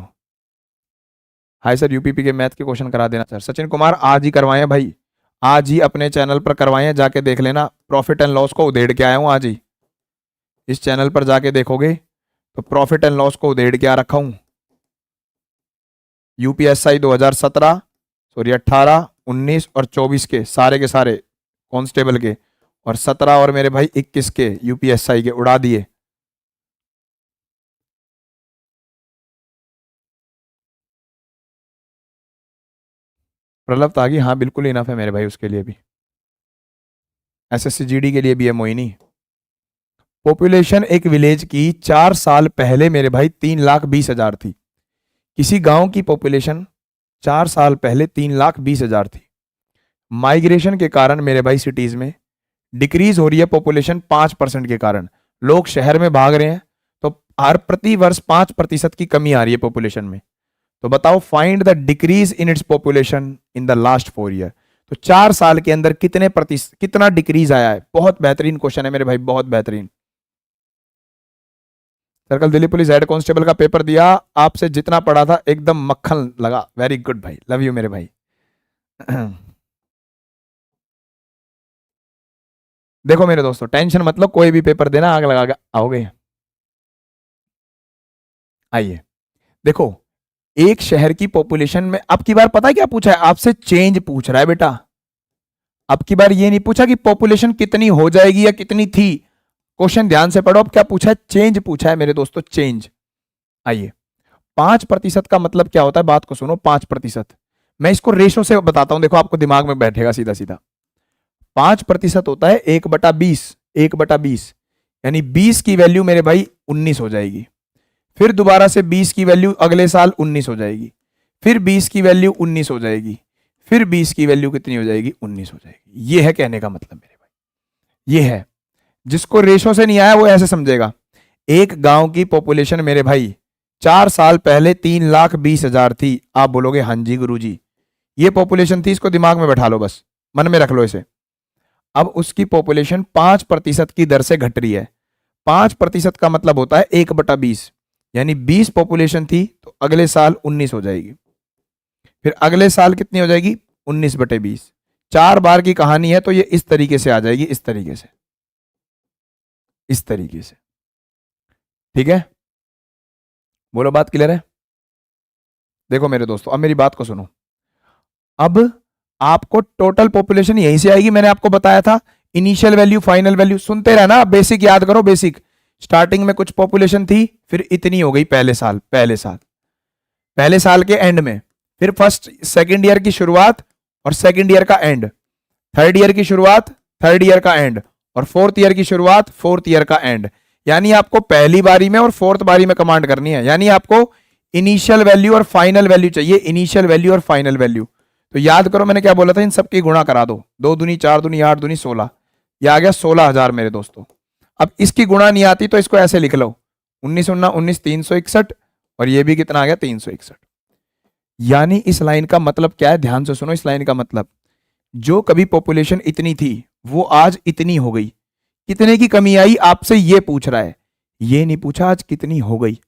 हाय सर, यूपीपी के मैथ के क्वेश्चन करा देना सर। सचिन कुमार आज ही करवाएं भाई, आज ही अपने चैनल पर करवाएं, जाके देख लेना। प्रॉफिट एंड लॉस को उधेड़ के आया हूं आज ही। इस चैनल पर जाके देखोगे तो प्रॉफिट एंड लॉस को उधेड़ के आ रखा हूं। यूपीएसआई 2017, सॉरी 18, 19 और 24 के सारे कांस्टेबल के, और 17 और मेरे भाई 21 के यूपीएसआई के उड़ा दिए। प्रलभ तागी, हाँ बिल्कुल इनफ है मेरे भाई, उसके लिए भी एसएससी जीडी के लिए भी है मोहिनी। पॉपुलेशन एक विलेज की 4 साल पहले मेरे भाई 3,20,000 थी। किसी गांव की पॉपुलेशन 4 साल पहले 3,20,000 थी। माइग्रेशन के कारण मेरे भाई सिटीज में डिक्रीज हो रही है पॉपुलेशन 5% के कारण। लोग शहर में भाग रहे हैं तो हर प्रति वर्ष 5% की कमी आ रही है पॉपुलेशन में। तो बताओ find the decrease in its population in the last 4 year. तो 4 साल के अंदर कितना डिक्रीज आया है? बहुत बेहतरीन क्वेश्चन है मेरे भाई, बहुत बेहतरीन। Circle Delhi police head constable का पेपर दिया, आपसे जितना पढ़ा था एकदम मक्खन लगा। वेरी गुड भाई, लव यू मेरे भाई। देखो मेरे दोस्तों टेंशन मतलब, कोई भी पेपर देना आग लगा के आओगे। आइए देखो, एक शहर की पॉपुलेशन में अब की बार पता है क्या पूछा है आपसे? चेंज पूछ रहा है बेटा। अब की बार ये नहीं पूछा कि पॉपुलेशन कितनी हो जाएगी या कितनी थी। क्वेश्चन ध्यान से पढ़ो। अब क्या पूछा है? चेंज पूछा है मेरे दोस्तों, चेंज। आइए 5% का मतलब क्या होता है, बात को सुनो। 5%, मैं इसको रेशो से बताता हूं, देखो आपको दिमाग में बैठेगा सीधा सीधा। 5% होता है 1/20, 1/20, यानी 20 की वैल्यू मेरे भाई 19 हो जाएगी। फिर दोबारा से 20 की वैल्यू अगले साल 19 हो जाएगी, फिर 20 की वैल्यू 19 हो जाएगी, फिर 20 की वैल्यू कितनी हो जाएगी? 19 हो जाएगी। ये है कहने का मतलब मेरे भाई, ये है। जिसको रेशो से नहीं आया वो ऐसे समझेगा। एक गांव की पॉपुलेशन मेरे भाई 4 साल पहले 3,20,000 थी। आप बोलोगे हाँ जी गुरुजी, ये पॉपुलेशन थी, इसको दिमाग में बैठा लो, बस मन में रख लो इसे। अब उसकी पॉपुलेशन 5% की दर से घट रही है। 5% का मतलब होता है 1/20, यानी 20 पॉपुलेशन थी तो अगले साल 19 हो जाएगी, फिर अगले साल कितनी हो जाएगी? 19/20। 4 बार की कहानी है तो ये इस तरीके से आ जाएगी, इस तरीके से, इस तरीके से। ठीक है, बोलो बात क्लियर है? देखो मेरे दोस्तों, अब मेरी बात को सुनो। अब आपको टोटल पॉपुलेशन यहीं से आएगी, मैंने आपको बताया था। इनिशियल वैल्यू, फाइनल वैल्यू सुनते रहना, बेसिक याद करो, बेसिक। स्टार्टिंग में कुछ पॉपुलेशन थी, फिर इतनी हो गई पहले साल, पहले साल के एंड में, फिर फर्स्ट सेकंड ईयर की शुरुआत और सेकंड ईयर का एंड, थर्ड ईयर की शुरुआत, थर्ड ईयर का एंड, और फोर्थ ईयर की शुरुआत, फोर्थ ईयर का एंड। यानी आपको पहली बारी में और फोर्थ बारी में कमांड करनी है। यानी आपको इनिशियल वैल्यू और फाइनल वैल्यू चाहिए, इनिशियल वैल्यू और फाइनल वैल्यू। तो याद करो मैंने क्या बोला था, इन सबकी गुणा करा दो, 2 दूनी 4 दूनी 8 दूनी 16, ये आ गया 16,000 मेरे दोस्तों। अब इसकी गुणा नहीं आती तो इसको ऐसे लिख लो, 19 19 19 361, और ये भी कितना आ गया? 361। यानी इस लाइन का मतलब क्या है? ध्यान से सुनो, इस लाइन का मतलब, जो कभी पॉपुलेशन इतनी थी वो आज इतनी हो गई। कितने की कमी आई आपसे ये पूछ रहा है, ये नहीं पूछा आज कितनी हो गई,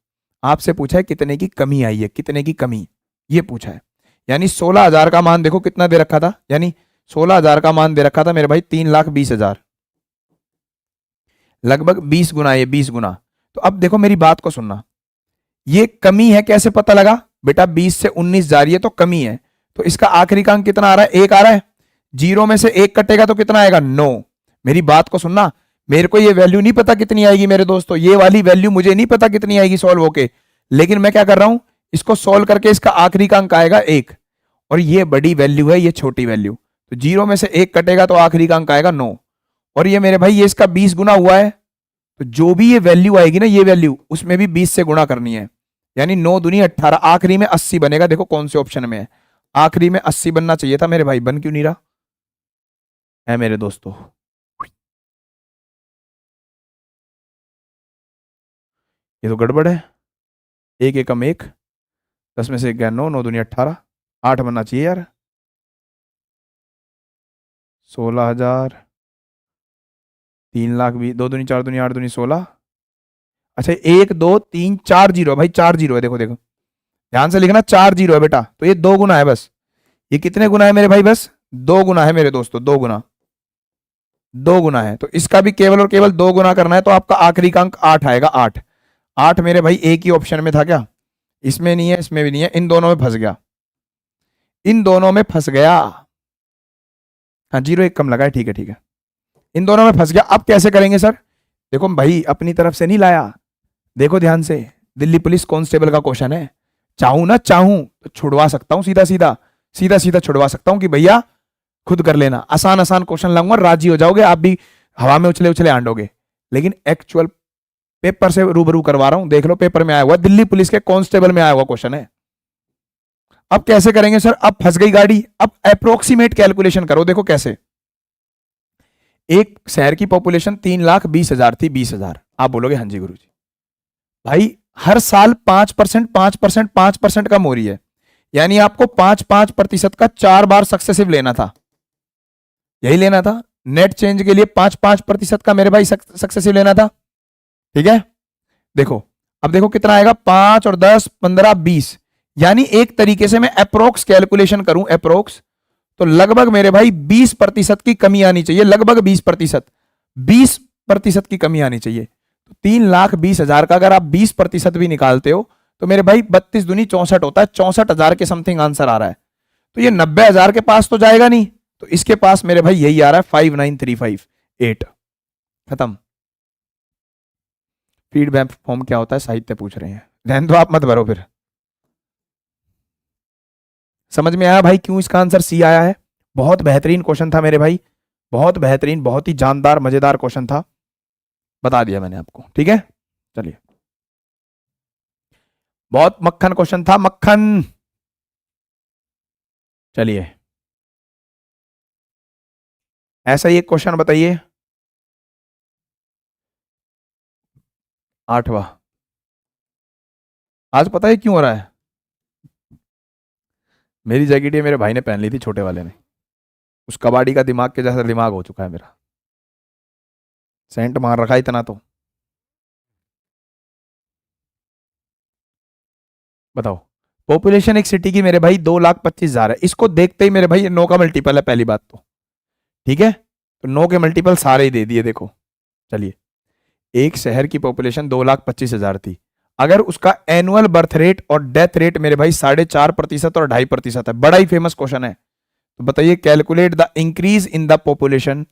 आपसे पूछा है कितने की कमी आई है, कितने की कमी, ये पूछा है। यानी 16,000 का मान देखो कितना दे रखा था, यानी 16,000 का मान दे रखा था मेरे भाई 3,20,000, लगभग 20 गुना, ये 20 गुना। तो अब देखो मेरी बात को सुनना, ये कमी है कैसे पता लगा? बेटा 20 से 19 जा रही है तो कमी है, तो इसका आखिरी का अंक कितना आ रहा है? 1 आ रहा है। 0 में से 1 कटेगा तो कितना आएगा? 9। मेरी बात को सुनना, मेरे को ये वैल्यू नहीं पता कितनी आएगी मेरे दोस्तों, ये वाली वैल्यू मुझे नहीं पता कितनी आएगी सॉल्व होके, लेकिन मैं क्या कर रहा हूं, इसको सॉल्व करके इसका आखिरी का अंक आएगा 1, और ये बड़ी वैल्यू है, ये छोटी वैल्यू, तो 0 में से 1 कटेगा तो आखिरी का अंक आएगा 9, और ये मेरे भाई ये इसका 20 गुना हुआ है, तो जो भी ये वैल्यू आएगी ना, ये वैल्यू उसमें भी 20 से गुणा करनी है, यानी 9 दूनी 18, आखिरी में 80 बनेगा। देखो कौन से ऑप्शन में है, आखिरी में 80 बनना चाहिए था मेरे भाई, बन क्यों नहीं रहा है मेरे दोस्तों? ये तो गड़बड़ है। 1 एकम 1, 10 में से 1 गया 9, 9 दूनी 18, 8 बनना चाहिए यार। 16,000, 3,20,000, 2 दूनी 4 दूनी 8 दूनी 16। अच्छा 1 2 3 4 जीरो भाई, 4 जीरो है, देखो देखो ध्यान से लिखना, 4 जीरो है बेटा, तो ये 2 गुना है बस। ये कितने गुना है मेरे भाई? बस 2 गुना है मेरे दोस्तों, 2 गुना, 2 गुना है। तो इसका भी केवल और केवल 2 गुना करना है, तो आपका आखिरी का अंक 8 आएगा। 8 8 मेरे भाई एक ही ऑप्शन में था क्या? इसमें नहीं है, इसमें भी नहीं है, इन दोनों में फंस गया, इन दोनों में फंस गया। हाँ 0 1 कम लगा है, ठीक है ठीक है, इन दोनों में फंस गया। अब कैसे करेंगे सर? देखो भाई अपनी तरफ से नहीं लाया, देखो ध्यान से, दिल्ली पुलिस कांस्टेबल का क्वेश्चन है, चाहूं ना चाहूं तो छुड़वा सकता हूं, सीधा सीधा सीधा सीधा छुड़वा सकता हूं कि भैया खुद कर लेना, आसान आसान क्वेश्चन लाऊंगा, राजी हो जाओगे, आप भी हवा में उछले उछले आंडोगे। लेकिन एक्चुअल पेपर से रूबरू करवा रहा हूं, देख लो पेपर में आया हुआ, दिल्ली पुलिस के कांस्टेबल में आया हुआ क्वेश्चन है। अब कैसे करेंगे सर? अब फंस गई गाड़ी, अब अप्रोक्सीमेट कैलकुलेशन करो, देखो कैसे। एक शहर की पॉपुलेशन 3,20,000 थी, 20,000, आप बोलोगे हाँ जी गुरुजी। भाई हर साल 5% 5% 5% कम हो रही है, यानी आपको 5% का 4 बार सक्सेसिव लेना था, यही लेना था। नेट चेंज के लिए 5% का मेरे भाई सक्सेसिव लेना था, ठीक है। देखो अब देखो कितना आएगा, 5 और 10 15 20, यानी एक तरीके से मैं अप्रोक्स कैलकुलेशन करूं, अप्रोक्स, तो लगभग मेरे भाई 20% की कमी आनी चाहिए, लगभग 20%, 20% की कमी आनी चाहिए। तो 3,20,000 का अगर आप 20% भी निकालते हो तो मेरे भाई 32 दूनी 64 होता है, 64,000 के समथिंग आंसर आ रहा है। तो ये 90,000 के पास तो जाएगा नहीं, तो इसके पास मेरे भाई यही आ रहा है 59,358। खत्म। फीडबैक फॉर्म क्या होता है? साहित्य पूछ रहे हैं, रहने दो आप मत भरो फिर। समझ में आया भाई क्यों इसका आंसर सी आया है? बहुत बेहतरीन क्वेश्चन था मेरे भाई, बहुत बेहतरीन, बहुत ही जानदार, मजेदार क्वेश्चन था, बता दिया मैंने आपको। ठीक है, चलिए, बहुत मक्खन क्वेश्चन था, मक्खन। चलिए, ऐसा ही एक क्वेश्चन बताइए, 8वां। आज पता है क्यों हो रहा है? मेरी जैकेट ये मेरे भाई ने पहन ली थी, छोटे वाले ने। उस कबाड़ी का दिमाग के जैसा दिमाग हो चुका है मेरा, सेंट मार रखा है इतना तो। बताओ, पॉपुलेशन एक सिटी की मेरे भाई 2,25,000 है। इसको देखते ही मेरे भाई ये 9 का मल्टीपल है, पहली बात तो। ठीक है, तो 9 के मल्टीपल सारे ही दे दिए, देखो। चलिए, एक शहर की पॉपुलेशन 2,25,000 थी। अगर उसका एनुअल बर्थ रेट और डेथ रेट मेरे भाई 4.5% और 2.5% है, बड़ा ही फेमस क्वेश्चन है। तो बताइए, calculate the increase in the population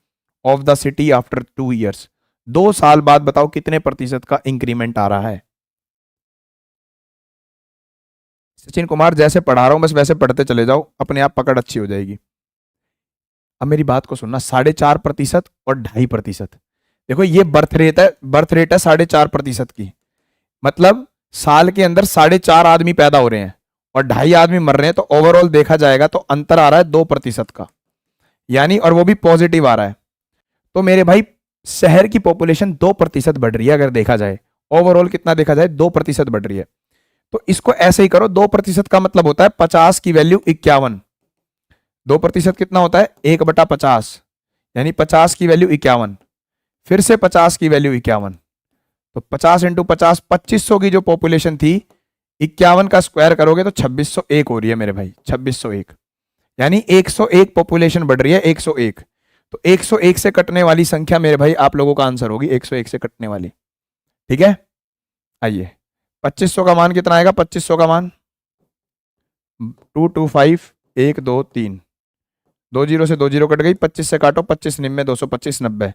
of the city after 2 years. 2 साल बाद बताओ कितने प्रतिशत का इंक्रीमेंट आ रहा है। सचिन कुमार, जैसे पढ़ा रहा हूं बस वैसे पढ़ते चले जाओ, अपने आप पकड़ अच्छी हो जाएगी। अब मेरी बात को सुनना, 4.5% और 2.5%। देखो, ये बर्थ रेट है 4.5% की, मतलब साल के अंदर 4.5 आदमी पैदा हो रहे हैं और 2.5 आदमी मर रहे हैं, तो ओवरऑल देखा जाएगा तो अंतर आ रहा है 2% का, यानी, और वो भी पॉजिटिव आ रहा है। तो मेरे भाई, शहर की पॉपुलेशन 2% बढ़ रही है, अगर देखा जाए ओवरऑल कितना देखा जाए 2% बढ़ रही है। तो इसको ऐसे ही करो, 2% का मतलब होता है 50 की वैल्यू 51। 2% कितना होता है? 1/50, यानी 50 की वैल्यू 51, फिर से 50 की वैल्यू 51। तो 50 इंटू 50, 2500 की जो पॉपुलेशन थी, 51 का स्क्वायर करोगे तो 2601 हो रही है मेरे भाई, 2601। यानी 101 पॉपुलेशन बढ़ रही है, 101। तो 101 से कटने वाली संख्या मेरे भाई आप लोगों का आंसर होगी, 101 से कटने वाली। ठीक है, आइए, 2500 का मान कितना आएगा? 2500 का मान 225, 1 2 3, 2 जीरो से 2 जीरो कट गई, 25 से काटो, 25 निम्बे 225 90।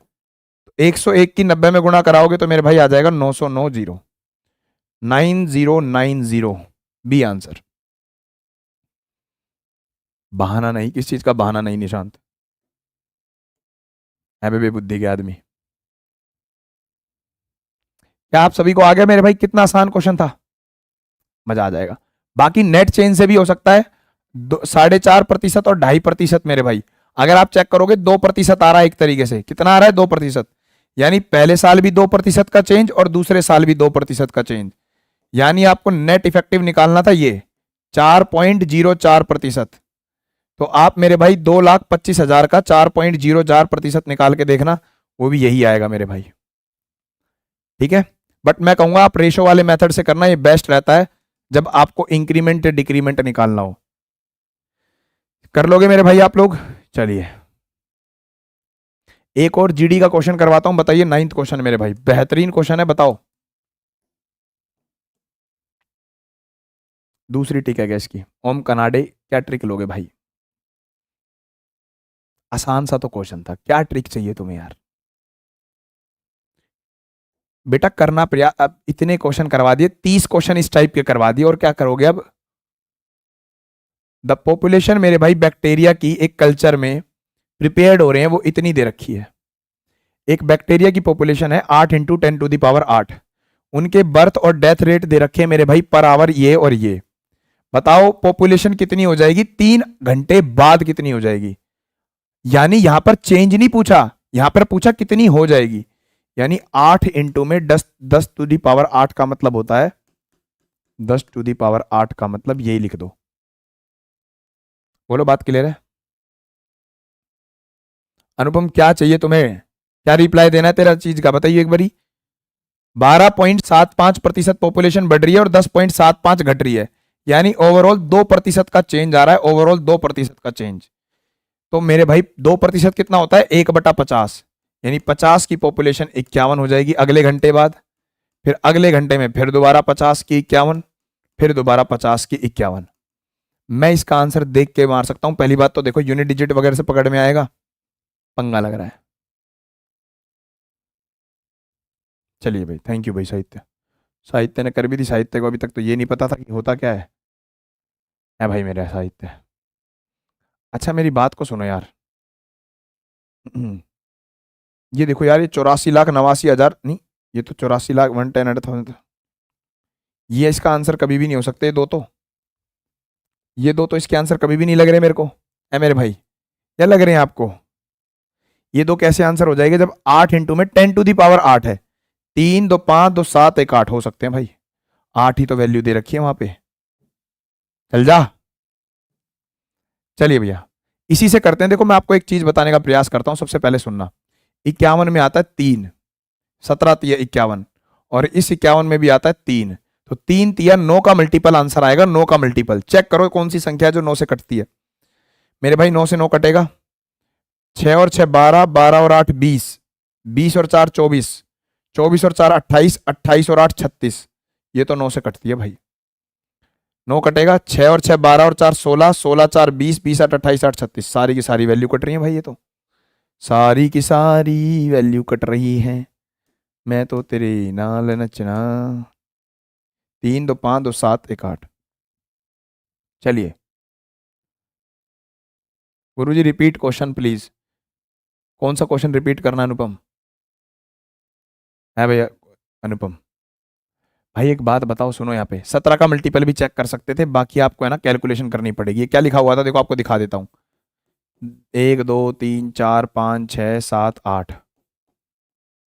101 की 90 में गुणा कराओगे तो मेरे भाई आ जाएगा 990, 9090, बी आंसर। बहाना नहीं, किस चीज का बहाना नहीं निशांत, है बेबुद्धि के आदमी। क्या आप सभी को आ गया मेरे भाई? कितना आसान क्वेश्चन था, मजा आ जाएगा। बाकी नेट चेंज से भी हो सकता है, 4.5% और 2.5% मेरे भाई। अगर आप चेक करोगे 2% आ रहा है, एक तरीके से कितना आ रहा है? 2%, यानी पहले साल भी 2% का चेंज और दूसरे साल भी 2% का चेंज, यानी आपको नेट इफेक्टिव निकालना था ये 4.04%। तो आप मेरे भाई 2,25,000 का 4.04% निकाल के देखना, वो भी यही आएगा मेरे भाई। ठीक है, बट मैं कहूंगा आप रेशो वाले मेथड से करना, ये बेस्ट रहता है जब आपको इंक्रीमेंट डिक्रीमेंट निकालना हो। कर लोगे मेरे भाई आप लोग? चलिए, एक और जीडी का क्वेश्चन करवाता हूं, बताइए। 9th क्वेश्चन मेरे भाई, बेहतरीन क्वेश्चन है, बताओ। दूसरी ट्रिक है गैस की। ओम कनाडे, क्या ट्रिक लोगे भाई? आसान सा तो क्वेश्चन था, क्या ट्रिक चाहिए तुम्हें यार? बेटा करना प्रया, अब इतने क्वेश्चन करवा दिए, 30 क्वेश्चन इस टाइप के करवा दिए, और क्या करोगे अब? द पॉपुलेशन मेरे भाई बैक्टीरिया की एक कल्चर में प्रिपेयर्ड हो रहे हैं, वो इतनी दे रखी है। एक बैक्टीरिया की पॉपुलेशन है 8 इंटू 10⁸। उनके बर्थ और डेथ रेट दे रखे हैं मेरे भाई पर आवर, ये और ये। बताओ पॉपुलेशन कितनी हो जाएगी 3 घंटे बाद, कितनी हो जाएगी? यानी यहां पर चेंज नहीं पूछा, यहां पर पूछा कितनी हो जाएगी। यानी 8 इंटू में 10⁸ का मतलब होता है 10⁸ का मतलब यही लिख दो। बोलो, बात क्लियर है? अनुपम, क्या चाहिए तुम्हें? क्या रिप्लाई देना है तेरा चीज का, बताइए एक बारी। 12.75% पॉपुलेशन बढ़ रही है और 10.75 घट रही है, यानी ओवरऑल 2% का चेंज आ रहा है, ओवरऑल 2% का चेंज। तो मेरे भाई 2% कितना होता है? 1/50, यानी 50 की पॉपुलेशन 51 हो जाएगी अगले घंटे बाद, फिर अगले घंटे में फिर दोबारा 50 की 51, फिर दोबारा 50 की 51। मैं इसका आंसर देख के मार सकता हूं। पहली बात तो देखो, यूनिट डिजिट वगैरह से पकड़ में आएगा, पंगा लग रहा है। चलिए भाई, थैंक यू भाई। साहित्य, साहित्य ने कर भी दी। साहित्य को अभी तक तो ये नहीं पता था कि होता क्या है भाई मेरा साहित्य। अच्छा, मेरी बात को सुनो यार, ये देखो यार, ये 84,89,000 नहीं, ये तो 84,110,000। ये इसका आंसर कभी भी नहीं हो सकते, ये दो तो इसके आंसर कभी भी नहीं लग रहे मेरे को। ए मेरे भाई, क्या लग रहे हैं आपको? ये दो कैसे आंसर हो जाएंगे जब 8 इंटू में 10 टू दी पावर 8 है? 3 2 5 2 7 1 8 हो सकते हैं भाई। 8 ही तो वैल्यू दे रखी है वहां पे। चल जा। चलिए भैया, इसी से करते हैं। देखो मैं आपको एक चीज बताने का प्रयास करता हूं, सबसे पहले सुनना। 51 में आता है 3, 17 तिया 51, और इस 51 में भी आता है 3। तो 3 तिया 9 का मल्टीपल आंसर आएगा, 9 का मल्टीपल। चेक करो कौन सी संख्या है जो 9 से कटती है। मेरे भाई 9 से 9 कटेगा, 6 और 6 12, 12 और 8 20, 20 और 4 24, 24 और 4 28, 28 और 8 36। ये तो 9 से कटती है भाई। 9 कटेगा, 6 और 6 12 और 4 16, 16 4 20, 20 8 28 8 36। सारी की सारी वैल्यू कट रही है भाई, ये तो सारी की सारी वैल्यू कट रही है। मैं तो तेरे नाल नचना। 3 2 5 2 7 1 8। चलिए गुरुजी, रिपीट क्वेश्चन प्लीज। कौन सा क्वेश्चन रिपीट करना अनुपम? है भैया अनुपम भाई, एक बात बताओ, सुनो। यहाँ पे 17 का मल्टीपल भी चेक कर सकते थे, बाकी आपको है ना कैलकुलेशन करनी पड़ेगी। ये क्या लिखा हुआ था देखो, आपको दिखा देता हूँ। 1 2 3 4 5 6 7 8,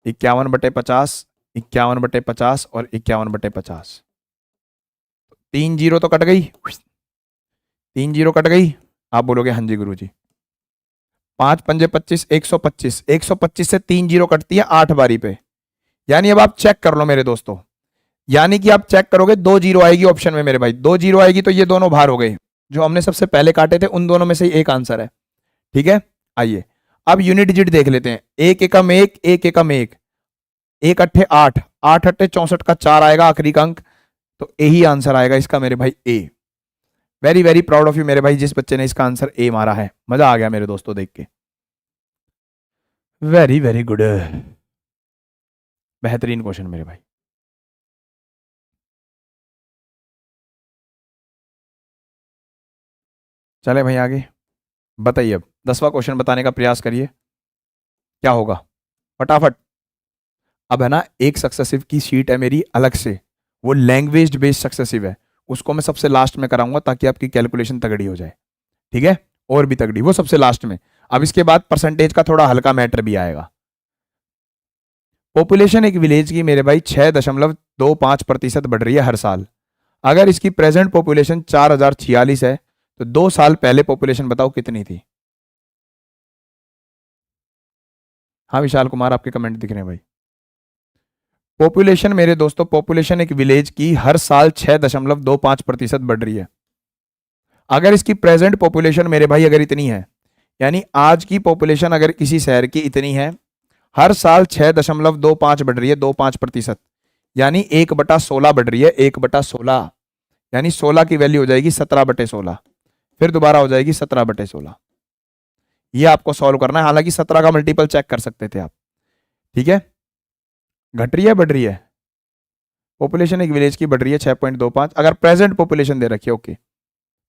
51/50, 51/50 और 51/50। 3 जीरो तो कट गई, 3 जीरो कट गई। आप बोलोगे हाँ जी गुरुजी। 5 पंजे 25, 125, 125 से 3 जीरो कटती है 8 बारी पे। यानी अब आप चेक कर लो मेरे दोस्तों, यानी कि आप चेक करोगे 2 जीरो आएगी ऑप्शन में मेरे भाई, 2 जीरो आएगी तो ये दोनों बाहर हो गए। जो हमने सबसे पहले काटे थे उन दोनों में से ही एक आंसर है। ठीक है, आइए अब यूनिट डिजिट देख लेते हैं। एक एकम एक, एक एकम एक, एक अट्ठे 8, 8 अट्ठे 64 का 4 आएगा आखिरी का अंक। तो ए ही आंसर आएगा इसका मेरे भाई, ए। Very very proud of you मेरे भाई, जिस बच्चे ने इसका आंसर ए मारा है। मजा आ गया मेरे दोस्तों देख के। वेरी वेरी गुड, बेहतरीन क्वेश्चन मेरे भाई। चले भाई आगे, बताइए अब 10वां क्वेश्चन बताने का प्रयास करिए, क्या होगा फटाफट। अब है ना, एक सक्सेसिव की शीट है मेरी अलग से, वो लैंग्वेज बेस्ड सक्सेसिव है। उसको मैं सबसे लास्ट में कराऊंगा ताकि आपकी कैलकुलेशन तगड़ी हो जाए। ठीक है, और भी तगड़ी, वो सबसे लास्ट में। अब इसके बाद परसेंटेज का थोड़ा हल्का मैटर भी आएगा। पॉपुलेशन एक विलेज की मेरे भाई 6.25% बढ़ रही है हर साल। अगर इसकी प्रेजेंट पॉपुलेशन 4046 है, तो 2 साल पहले पॉपुलेशन बताओ कितनी थी? हाँ विशाल कुमार, आपके कमेंट दिख रहे हैं भाई। पॉपुलेशन मेरे दोस्तों, पॉपुलेशन एक विलेज की हर साल 6.25% बढ़ रही है। अगर इसकी प्रेजेंट पॉपुलेशन मेरे भाई अगर इतनी है, यानी आज की पॉपुलेशन अगर किसी शहर की इतनी है, हर साल 6.25 बढ़ रही है, 25%, यानी 1/16 बढ़ रही है, 1/16। यानी 16 की वैल्यू हो जाएगी 17/16, फिर दोबारा हो जाएगी 17/16। ये आपको सॉल्व करना है, हालांकि 17 का मल्टीपल चेक कर सकते थे आप। ठीक है, घट रही है बढ़ रही है? पॉपुलेशन एक विलेज की बढ़ रही है 6.25, अगर प्रेजेंट पॉपुलेशन दे रखी है। ओके,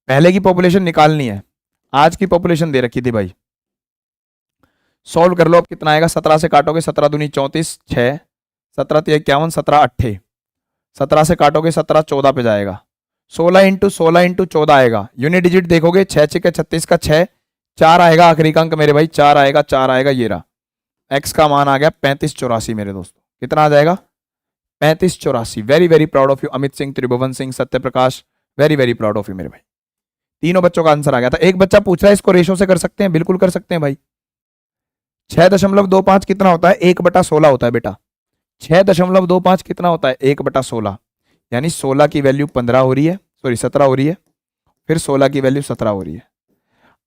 पहले की पॉपुलेशन निकालनी है, आज की पॉपुलेशन दे रखी थी भाई। सॉल्व कर लो, अब कितना आएगा? 17 से काटोगे 17 दूनी 34, 6, 17 तिया 51, 17 अट्ठे, 17 से काटोगे 17 14 पे जाएगा। 16 × 14 आएगा। यूनिट डिजिट देखोगे 6 6 36 का 6, 4 आएगा आखिरी का अंक मेरे भाई, 4 आएगा, 4 आएगा, ये रहा। एक्स का मान आ गया 3584 मेरे दोस्तों। कितना आ जाएगा? 3584। Very very proud of you Amit Singh, Tribhuvan Singh, Satya Prakash, very very proud of you मेरे भाई। तीनों बच्चों का आंसर आ गया था। एक बच्चा पूछ रहा है इसको रेशो से कर सकते हैं? बिल्कुल कर सकते हैं भाई। 6.25 कितना होता है? 1/16 होता है बेटा। 6.25 कितना होता है? 1/16। यानी 16 की वैल्यू 15 हो रही है, सॉरी 17 हो रही है, फिर 16 की वैल्यू 17 हो रही है।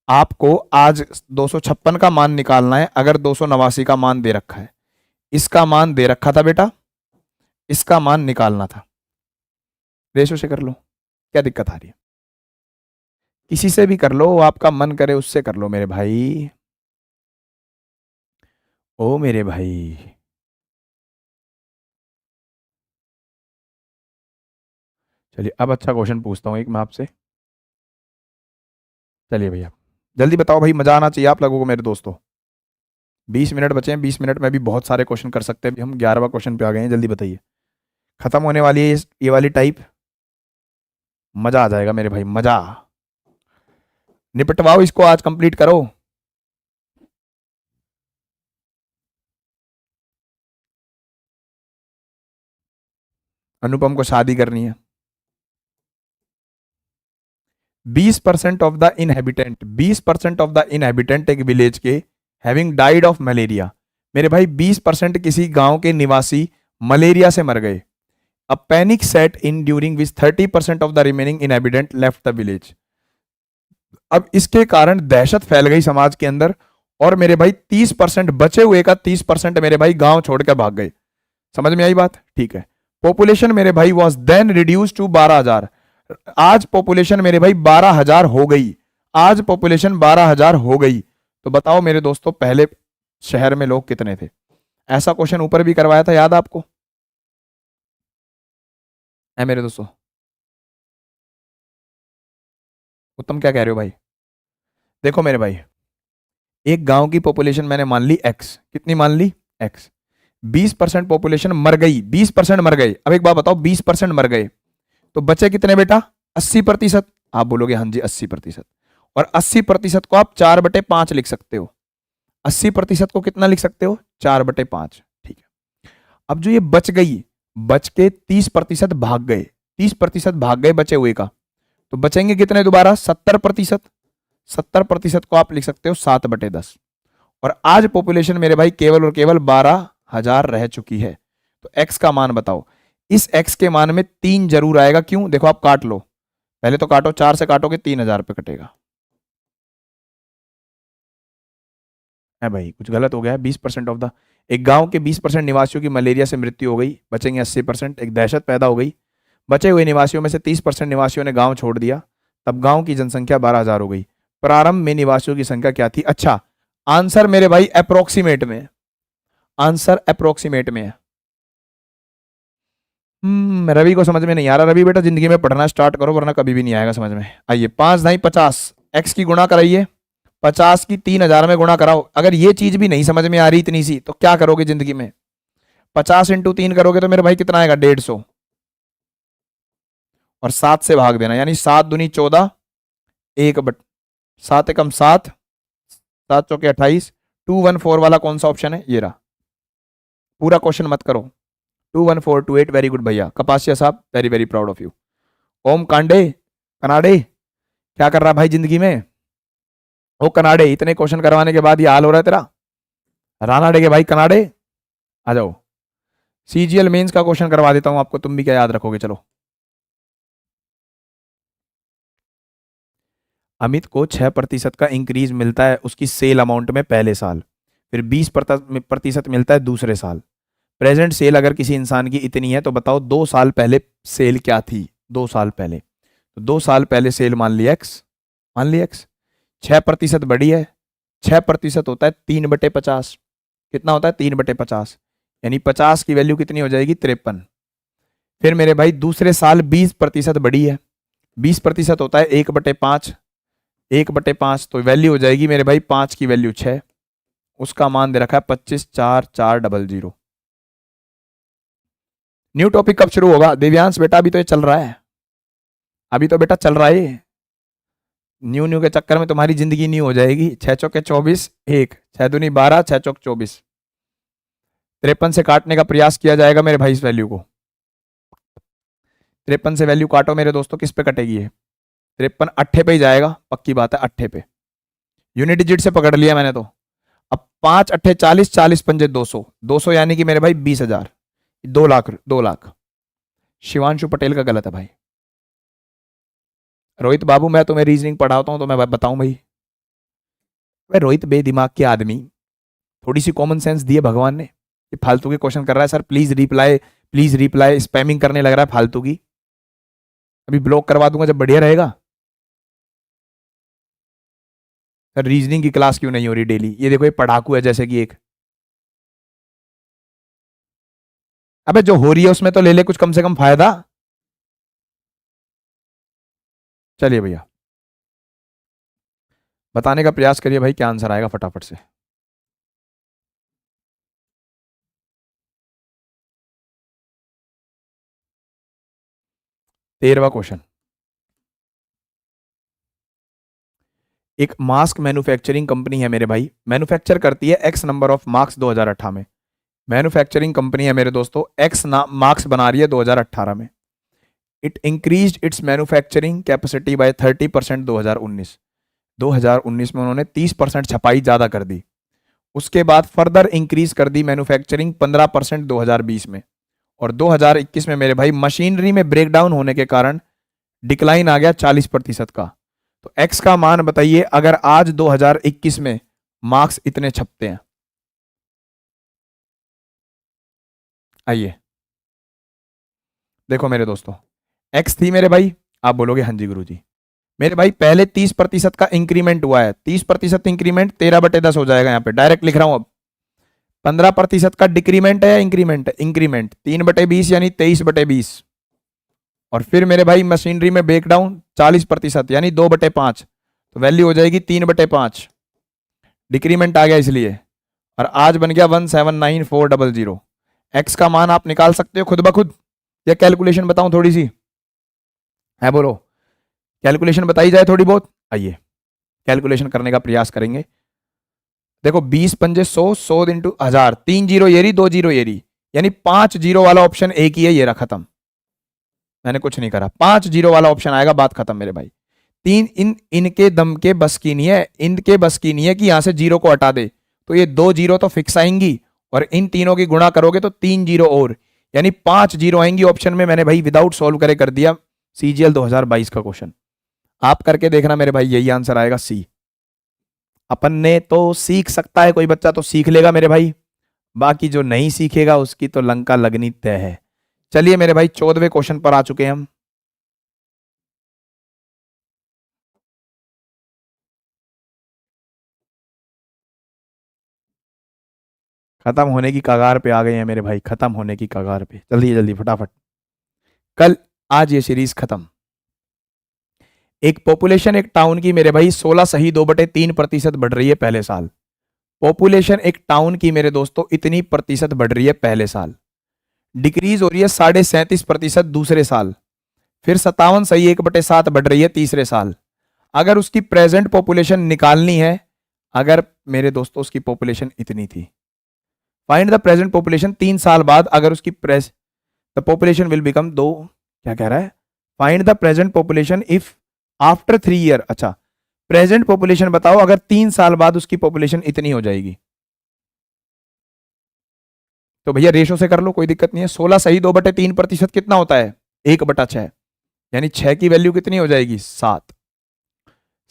आपको आज 256 का मान निकालना है। अगर 289 का मान दे रखा है, इसका मान दे रखा था बेटा, इसका मान निकालना था। रेशो से कर लो, क्या दिक्कत आ रही है? किसी से भी कर लो, आपका मन करे उससे कर लो मेरे भाई। ओ मेरे भाई, चलिए अब अच्छा क्वेश्चन पूछता हूँ एक मैं आपसे। चलिए भैया जल्दी बताओ भाई, मजा आना चाहिए आप लोगों को मेरे दोस्तों। 20 मिनट बचे हैं, 20 मिनट में भी बहुत सारे क्वेश्चन कर सकते हैं। अभी हम 11वां क्वेश्चन पे आ गए हैं, जल्दी बताइए। खत्म होने वाली है ये वाली टाइप। मजा आ जाएगा मेरे भाई, मजा। निपटवाओ इसको, आज कंप्लीट करो। अनुपम को शादी करनी है। 20% of the inhabitant, 20% of the inhabitant एक विलेज के हैविंग डाइड ऑफ मलेरिया। मेरे भाई 20% किसी गांव के निवासी मलेरिया से मर गए। A panic set in during which 30% of the remaining inhabitant left the village. अब इसके कारण दहशत फैल गई समाज के अंदर, और मेरे भाई 30% बचे हुए का 30% मेरे भाई गांव छोड़कर भाग गए। समझ में आई बात? ठीक है। पॉपुलेशन मेरे भाई वॉज देन रिड्यूस टू 12,000। आज पॉपुलेशन मेरे भाई 12,000 हो गई। आज पॉपुलेशन 12,000 हो गई। तो बताओ मेरे दोस्तों, पहले शहर में लोग कितने थे? ऐसा क्वेश्चन ऊपर भी करवाया था, याद आपको है मेरे दोस्तों? उत्तम क्या कह रहे हो भाई? देखो मेरे भाई, एक गांव की पॉपुलेशन मैंने मान ली एक्स। कितनी मान ली? एक्स। 20% पॉपुलेशन मर गई, 20% मर गए। अब एक बात बताओ, 20% मर गए तो बचे कितने बेटा? 80%। आप बोलोगे हाँ जी 80%। और 80% को आप 4/5 लिख सकते हो। 80% को कितना लिख सकते हो? 4/5। ठीक है। अब जो ये बच गई, बच के 30% भाग गए, 30% भाग गए बचे हुए का, तो बचेंगे कितने दोबारा? 70%। 70% को आप लिख सकते हो 7/10। और आज पॉपुलेशन मेरे भाई केवल और केवल 12,000 रह चुकी है। तो x का मान बताओ। इस x के मान में 3 जरूर आएगा। क्यों? देखो आप काट लो, पहले तो काटो, 4 से काटोगे 3,000 पे कटेगा। है भाई कुछ गलत हो गया है। 20% ऑफ द, एक गांव के 20% निवासियों की मलेरिया से मृत्यु हो गई, बचेंगे 80%। एक दहशत पैदा हो गई, बचे हुए निवासियों में से 30% निवासियों ने गांव छोड़ दिया, तब गांव की जनसंख्या 12,000 हो गई। प्रारंभ में निवासियों की संख्या क्या थी? अच्छा, आंसर मेरे भाई अप्रोक्सीमेट में, आंसर अप्रोक्सीमेट में है। रवि को समझ में नहीं आ रहा। रवि बेटा जिंदगी में पढ़ना स्टार्ट करो, वरना कभी भी नहीं आएगा समझ में। आइए, 5×50, एक्स की गुणा कराइए। 50 की 3,000 में गुणा कराओ। अगर ये चीज भी नहीं समझ में आ रही इतनी सी, तो क्या करोगे जिंदगी में? 50 × 3 करोगे तो मेरे भाई कितना आएगा? 150। और 7 से भाग देना, यानी 7×2 = 14, 7 × 7, 7×4 = 28। 214 वाला कौन सा ऑप्शन है? ये रहा। पूरा क्वेश्चन मत करो। 21428, वेरी गुड भैया कपासिया साहब, very very proud of you. Om Kande, Kanade, क्या कर रहा है भाई जिंदगी में? ओ कनाडे, इतने क्वेश्चन करवाने के बाद ये हाल हो रहा है तेरा? राना डे के भाई कनाडे, आ जाओ। सीजीएल मेंस का क्वेश्चन करवा देता हूं आपको, तुम भी क्या याद रखोगे? चलो। अमित को 6% का इंक्रीज मिलता है उसकी सेल अमाउंट में पहले साल, फिर 20% मिलता है दूसरे साल। प्रेजेंट सेल अगर किसी इंसान की इतनी है, तो बताओ 2 साल पहले सेल क्या थी? 2 साल पहले, तो 2 साल पहले सेल मान ली एक्स, मान ली एक्स। 6% बढ़ी है, 6% होता है 3/50। कितना होता है? 3/50। यानी 50 की वैल्यू कितनी हो जाएगी? 53। फिर मेरे भाई दूसरे साल 20% बढ़ी है, 20% होता है 1/5, 1/5, तो वैल्यू हो जाएगी मेरे भाई 5 की वैल्यू 6। उसका मान दे रखा है 25,4,4,000। न्यू टॉपिक कब शुरू होगा दिव्यांश बेटा? अभी तो ये चल रहा है, अभी तो बेटा चल रहा है। न्यू न्यू के चक्कर में तुम्हारी जिंदगी न्यू हो जाएगी। 6×4 = 24, 1, 6×2 = 12, 6×4 = 24। 53 से काटने का प्रयास किया जाएगा मेरे भाई इस वैल्यू को। 53 से वैल्यू काटो मेरे दोस्तों, किस पे कटेगी ये? 53 अट्ठे पे ही जाएगा, पक्की बात है, अट्ठे पे। यूनिट डिजिट से पकड़ लिया मैंने तो। अब 5×8 = 40, 40×5 = 200, 200 यानी कि मेरे भाई 20,000, 2 लाख, 2 लाख। शिवांशु पटेल का गलत है भाई। रोहित बाबू, मैं तुम्हें रीजनिंग पढ़ाता हूं तो मैं बताऊं भाई? भाई रोहित बेदिमाग के आदमी, थोड़ी सी कॉमन सेंस दिए भगवान ने। ये फालतू के क्वेश्चन कर रहा है sir, please reply, please reply, spamming करने लग रहा है फालतू की। अभी ब्लॉक करवा दूंगा जब बढ़िया रहेगा। सर रीजनिंग की क्लास क्यों नहीं हो रही डेली? ये देखो ये पढ़ाकू है जैसे कि एक। अबे जो हो रही है उसमें तो ले ले कुछ कम से कम फायदा। चलिए भैया, बताने का प्रयास करिए भाई, क्या आंसर आएगा फटाफट से। 13वां क्वेश्चन, एक मास्क मैन्युफैक्चरिंग कंपनी है मेरे भाई, मैन्युफैक्चर करती है एक्स नंबर ऑफ मास्क 2018 में। मैन्युफैक्चरिंग कंपनी है मेरे दोस्तों, एक्स मार्क्स बना रही है 2018 में। It increase its manufacturing capacity by 30% 2019 में उन्होंने 30% छपाई ज़्यादा कर दी। उसके बाद फर्दर इंक्रीज कर दी मैन्युफैक्चरिंग 15% 2020 में, और 2021 में मेरे भाई मशीनरी में ब्रेकडाउन होने के कारण डिक्लाइन आ गया 40% का। तो एक्स का मान बताइए अगर आज 2021 में मार्क्स इतने छपते हैं। आइए देखो मेरे दोस्तों, एक्स थी मेरे भाई, आप बोलोगे हाँ जी गुरुजी। मेरे भाई पहले 30% का इंक्रीमेंट हुआ है, 30% इंक्रीमेंट 13/10 हो जाएगा, यहां पे डायरेक्ट लिख रहा हूं अब। 15% का डिक्रीमेंट है या इंक्रीमेंट? इंक्रीमेंट 3/20 यानी 23/20। और फिर मेरे भाई मशीनरी में ब्रेकडाउन 40% यानी 2/5, तो वैल्यू हो जाएगी 3/5। डिक्रीमेंट आ गया इसलिए, और आज बन गया 179,400। एक्स का मान आप निकाल सकते हो खुद ब खुद, या कैलकुलेशन बताऊं थोड़ी सी? है बोलो, कैलकुलेशन बताई जाए थोड़ी बहुत। आइए कैलकुलेशन करने का प्रयास करेंगे। देखो 20 पंजे 100, 100 इंटू 1000, 3 जीरो ये रही, 2 जीरो ये रही, यानी 5 जीरो वाला ऑप्शन एक ही है, ये रहा, खत्म। मैंने कुछ नहीं करा, 5 जीरो वाला ऑप्शन आएगा, बात खत्म मेरे भाई। इनके दम के बस की नहीं है, इनके बस की नहीं है कि यहां से जीरो को हटा दे, तो ये 2 जीरो तो फिक्स आएंगी, और इन तीनों की गुणा करोगे तो 3 जीरो और, यानी 5 जीरो आएंगी ऑप्शन में। मैंने भाई विदाउट सॉल्व करे कर दिया सीजीएल 2022 का क्वेश्चन। आप करके देखना मेरे भाई, यही आंसर आएगा सी। अपन ने तो सीख सकता है, कोई बच्चा तो सीख लेगा मेरे भाई, बाकी जो नहीं सीखेगा उसकी तो लंका लगनी तय है। चलिए मेरे भाई 14वें क्वेश्चन पर आ चुके हैं हम। खत्म होने की कगार पे आ गए हैं मेरे भाई, खत्म होने की कगार पे। जल्दी जल्दी फटाफट, कल आज ये सीरीज खत्म। एक पॉपुलेशन एक टाउन की मेरे भाई 16 सही 2/3% बढ़ रही है पहले साल। पॉपुलेशन एक टाउन की मेरे दोस्तों इतनी प्रतिशत बढ़ रही है पहले साल, डिक्रीज हो रही है 37.5% दूसरे साल, फिर 57 सही 1/7 बढ़ रही है तीसरे साल। अगर उसकी प्रेजेंट पॉपुलेशन निकालनी है, अगर मेरे दोस्तों उसकी पॉपुलेशन इतनी थी, फाइंड द प्रेजेंट पॉपुलेशन 3 साल बाद अगर उसकी द पॉपुलेशन विल बिकम क्या कह रहा है? Find the present population if after 3 year. अच्छा, प्रेजेंट पॉपुलेशन बताओ अगर 3 साल बाद उसकी पॉपुलेशन इतनी हो जाएगी, तो भैया रेशो से कर लो, कोई दिक्कत नहीं है। 16 सही 2/3% कितना होता है? 1/6, यानी 6 की वैल्यू कितनी हो जाएगी? 7।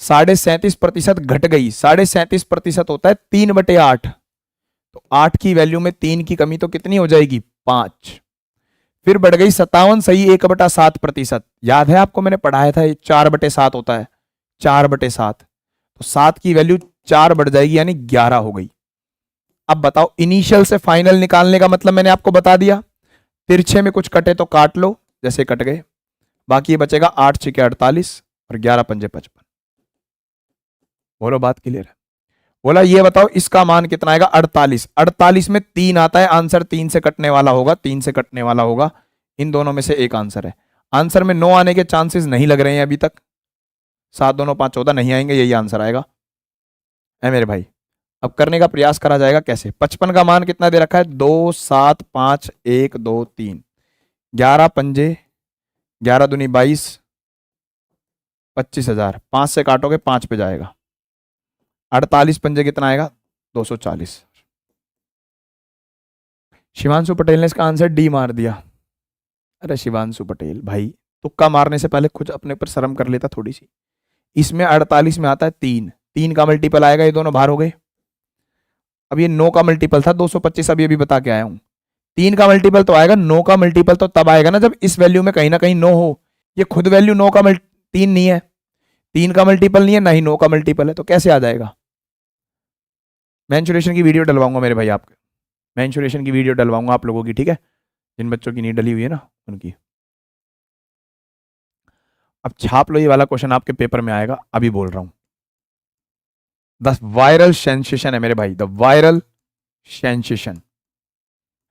37.5% घट गई, 37.5% होता है 3/8, तो 8 की वैल्यू में 3 की कमी तो कितनी हो जाएगी? 5। फिर बढ़ गई 57 सही 1/7%। याद है आपको, मैंने पढ़ाया था 4/7 होता है, 4/7, तो 7 की वैल्यू 4 बढ़ जाएगी यानी 11 हो गई। अब बताओ इनिशियल से फाइनल निकालने का मतलब मैंने आपको बता दिया, तिरछे में कुछ कटे तो काट लो, जैसे कट गए, बाकी ये बचेगा 8 6 48 और 11 पंजे 55। बोलो बात क्लियर है? बोला ये बताओ इसका मान कितना आएगा? 48। 48 में 3 आता है, आंसर 3 से कटने वाला होगा, 3 से कटने वाला होगा, इन दोनों में से एक आंसर है। आंसर में 9 आने के चांसेस नहीं लग रहे हैं अभी तक, 7 2 9 5 14 नहीं आएंगे, यही आंसर आएगा। है मेरे भाई, अब करने का प्रयास करा जाएगा कैसे। 55 का मान कितना दे रखा है? 2 7 5 1 2 3, 11 पंजे 11 दूनी 22, 25,000, 5 से काटोगे 5 पे जाएगा। 48 पंजे कितना आएगा? 240। शिवांशु पटेल ने इसका आंसर डी मार दिया। अरे शिवांशु पटेल भाई, तुक्का मारने से पहले खुद अपने पर शर्म कर लेता थोड़ी सी। इसमें 48 में आता है 3, 3 का मल्टीपल आएगा, ये दोनों बाहर हो गए। अब ये 9 का मल्टीपल था 225, अभी अभी बता के आया हूं। 3 का मल्टीपल तो आएगा, 9 का मल्टीपल तो तब आएगा ना जब इस वैल्यू में कहीं ना कहीं 9 हो। ये खुद वैल्यू 9 का 3 नहीं है, 3 का मल्टीपल नहीं है, ना ही 9 का मल्टीपल है, तो कैसे आ जाएगा? मेंशुरेशन की वीडियो डलवाऊंगा मेरे भाई आपके, मेंशुरेशन की वीडियो डलवाऊंगा आप लोगों की, ठीक है? जिन बच्चों की नहीं डली हुई है ना उनकी। अब छाप लो, ये वाला क्वेश्चन आपके पेपर में आएगा, अभी बोल रहा हूं। द वायरल सेंसेशन है मेरे भाई, द वायरल सेंसेशन।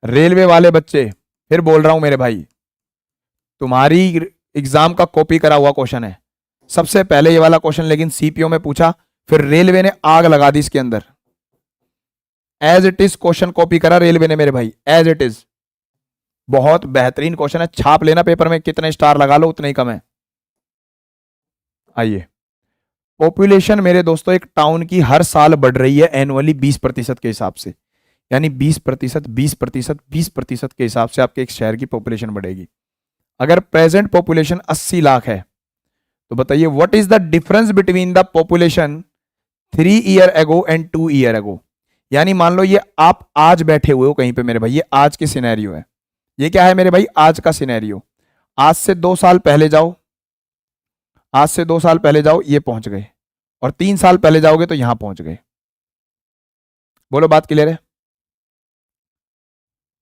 रेलवे वाले बच्चे, फिर बोल रहा हूं मेरे भाई, तुम्हारी एग्जाम का कॉपी करा हुआ क्वेश्चन है। सबसे पहले ये वाला क्वेश्चन लेकिन सीपीओ में पूछा, फिर रेलवे ने आग लगा दी इसके अंदर। As it is question copy करा रेलवे ने मेरे भाई, एज इट इज। बहुत बेहतरीन क्वेश्चन है, छाप लेना पेपर में, कितने स्टार लगा लो उतने ही कम है। आइए, पॉपुलेशन मेरे दोस्तों एक टाउन की हर साल बढ़ रही है एनुअली 20% के हिसाब से, यानी 20% 20% 20% के हिसाब से आपके एक शहर की पॉपुलेशन बढ़ेगी। अगर प्रेजेंट पॉपुलेशन 80 लाख है तो बताइए what is the difference between the population 3 year ago and 2 year ago. यानी मान लो ये आप आज बैठे हुए हो कहीं पे मेरे भाई, ये आज की सिनेरियो है। ये क्या है मेरे भाई, आज का सिनेरियो। आज से 2 साल पहले जाओ, आज से 2 साल पहले जाओ, ये पहुंच गए, और 3 साल पहले जाओगे तो यहां पहुंच गए। बोलो बात क्लियर है?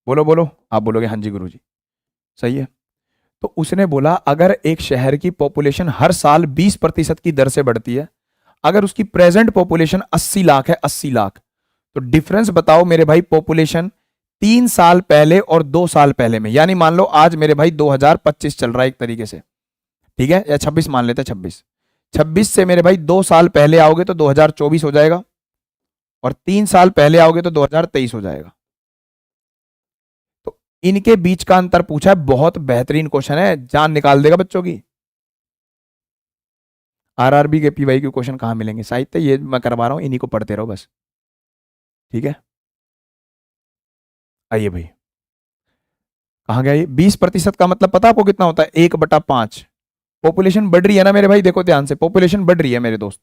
बोलो बोलो, आप बोलोगे हाँ जी गुरुजी, सही है। तो उसने बोला अगर एक शहर की पॉपुलेशन हर साल 20% की दर से बढ़ती है, अगर उसकी प्रेजेंट पॉपुलेशन 80 लाख है, 80 लाख, तो डिफरेंस बताओ मेरे भाई पॉपुलेशन 3 साल पहले और 2 साल पहले में। यानी मान लो आज मेरे भाई 2025 चल रहा है एक तरीके से, ठीक है, या 26 मान लेते हैं, 26 से मेरे भाई 2 साल पहले आओगे तो 2024 हो जाएगा, और 3 साल पहले आओगे तो 2023 हो जाएगा। तो इनके बीच का अंतर पूछा है, बहुत बेहतरीन क्वेश्चन है, जान निकाल देगा बच्चों की। आरआरबी के पीवाई के क्वेश्चन कहां मिलेंगे, साहित्य ये मैं करवा रहा हूं, इन्हीं को पढ़ते रहो बस, ठीक है। आइए भाई, कहां गया ये 20% का मतलब पता आपको कितना होता है, 1/5। पॉपुलेशन बढ़ रही है ना मेरे भाई, देखो ध्यान से, पॉपुलेशन बढ़ रही है मेरे दोस्त।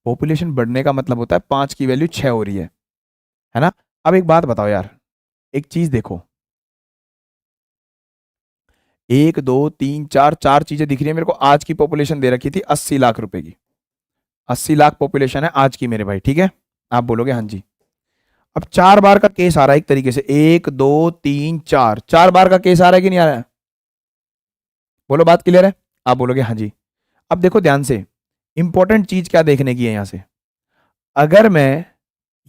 पॉपुलेशन बढ़ने का मतलब होता है 5 की वैल्यू 6 हो रही है ना। अब एक बात बताओ यार, एक चीज देखो, 1 2 3 4 4 चीजें दिख रही है मेरे को। आज की पॉपुलेशन दे रखी थी 80 लाख रुपए की, 80 लाख पॉपुलेशन है आज की मेरे भाई, ठीक है। आप बोलोगे हाँ जी। अब 4 बार का केस आ रहा है एक तरीके से, 1 2 3 4, 4 बार का केस आ रहा है कि नहीं आ रहा है? बोलो बात क्लियर है? आप बोलोगे हाँ जी। अब देखो ध्यान से, इंपॉर्टेंट चीज क्या देखने की है यहां से। अगर मैं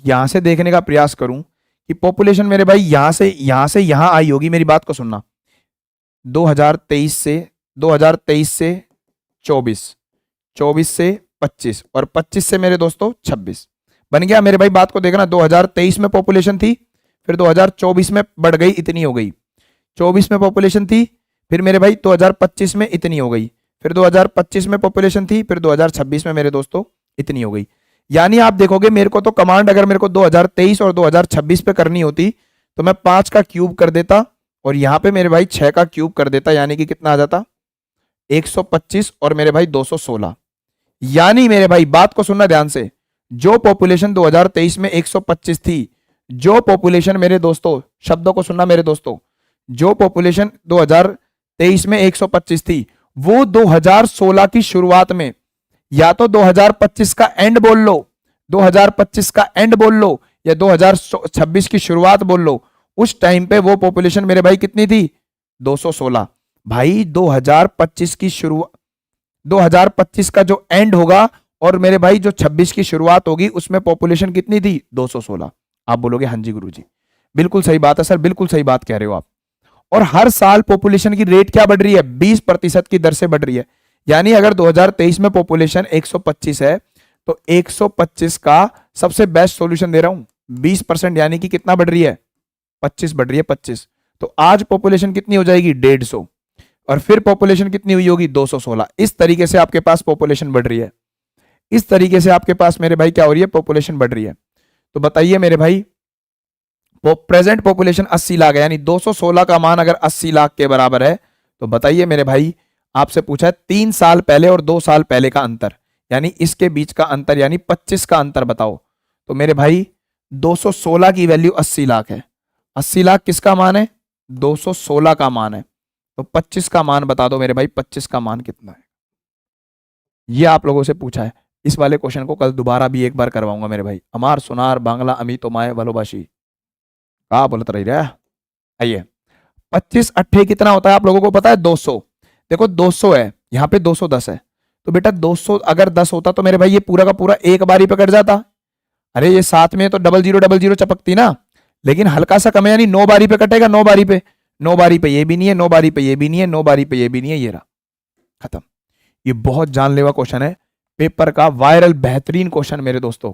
यहां से देखने का प्रयास करूं कि पॉपुलेशन मेरे भाई यहां से यहां आई होगी, मेरी बात को सुनना, 2023 से 24, 24 से 25, और 25 से मेरे दोस्तों 26 बन गया मेरे भाई। बात को देखना, 2023 में पॉपुलेशन थी, फिर 2024 में बढ़ गई, इतनी हो गई। 24 में पॉपुलेशन थी, फिर मेरे भाई 2025 में इतनी हो गई, फिर 2025 में पॉपुलेशन थी, फिर 2026 में मेरे दोस्तों इतनी हो गई। यानी आप देखोगे मेरे को तो कमांड अगर मेरे को 2023 और 2026 पे करनी होती तो मैं 5 का क्यूब कर देता, और यहां पे मेरे भाई 6 का क्यूब कर देता, यानी कि कितना आ जाता, 125 और मेरे भाई 216। यानी मेरे भाई बात को सुनना ध्यान से, जो पॉपुलेशन 2023 में 125 थी, जो पॉपुलेशन मेरे दोस्तों, शब्दों को सुनना मेरे दोस्तों, जो पॉपुलेशन 2023 में 125 थी, वो 2016 की शुरुआत में, या तो 2025 का एंड बोल लो, 2025 का एंड बोल लो, या 2026 की शुरुआत बोल लो, उस टाइम पे वो पॉपुलेशन मेरे भाई कितनी थी, 216। भाई 2025 की शुरुआत, 2025 का जो एंड होगा और मेरे भाई जो 26 की शुरुआत होगी, उसमें पॉपुलेशन कितनी थी, 216। आप बोलोगे हाँ जी गुरुजी, बिल्कुल सही बात है सर, बिल्कुल सही बात कह रहे हो आप। और हर साल पॉपुलेशन की रेट क्या बढ़ रही है, 20% की दर से बढ़ रही है। यानी अगर 2023 में पॉपुलेशन 125 है तो 125 का सबसे बेस्ट सॉल्यूशन दे रहा हूं 20%, यानी कि कितना बढ़ रही है, 25 बढ़ रही है, 25। तो आज पॉपुलेशन कितनी हो जाएगी, 150, और फिर पॉपुलेशन कितनी हुई होगी, 216। इस तरीके से आपके पास पॉपुलेशन बढ़ रही है, इस तरीके से आपके पास मेरे भाई क्या हो रही है, पॉपुलेशन बढ़ रही है। तो बताइए मेरे भाई, प्रेजेंट पॉपुलेशन 80 लाख है, यानी 216 का मान अगर 80 लाख के बराबर है, तो बताइए मेरे भाई, आपसे पूछा है 3 साल पहले और 2 साल पहले का अंतर, यानी इसके बीच का अंतर, यानी 25 का अंतर बताओ। तो मेरे भाई 216 की वैल्यू 80 लाख है, 80 लाख किसका मान है, 216 का मान है। तो 25 का मान बता दो मेरे भाई, 25 का मान कितना है, ये आप लोगों से पूछा है। इस वाले क्वेश्चन को कल दोबारा भी एक बार करवाऊंगा मेरे भाई। अमार सुनार बांग्ला अमी तो माए वलोबाशी, कहा बोलत रही रहा। आइए, 25 अट्ठे कितना होता है आप लोगों को पता है, 200। देखो 200 है, यहाँ पे 210 है, तो बेटा 200 अगर 10 होता तो मेरे भाई ये पूरा का पूरा एक बार ही पकड़ जाता। अरे ये साथ में तो 0000 चपकती ना, लेकिन हल्का सा कम है, यानी 9 बारी पे कटेगा, 9 बारी पे, 9 बारी पे ये भी नहीं है, 9 बारी पे ये भी नहीं है, 9 बारी पे ये भी नहीं है, ये रहा। खत्म। ये बहुत जानलेवा क्वेश्चन है, पेपर का वायरल बेहतरीन क्वेश्चन मेरे दोस्तों,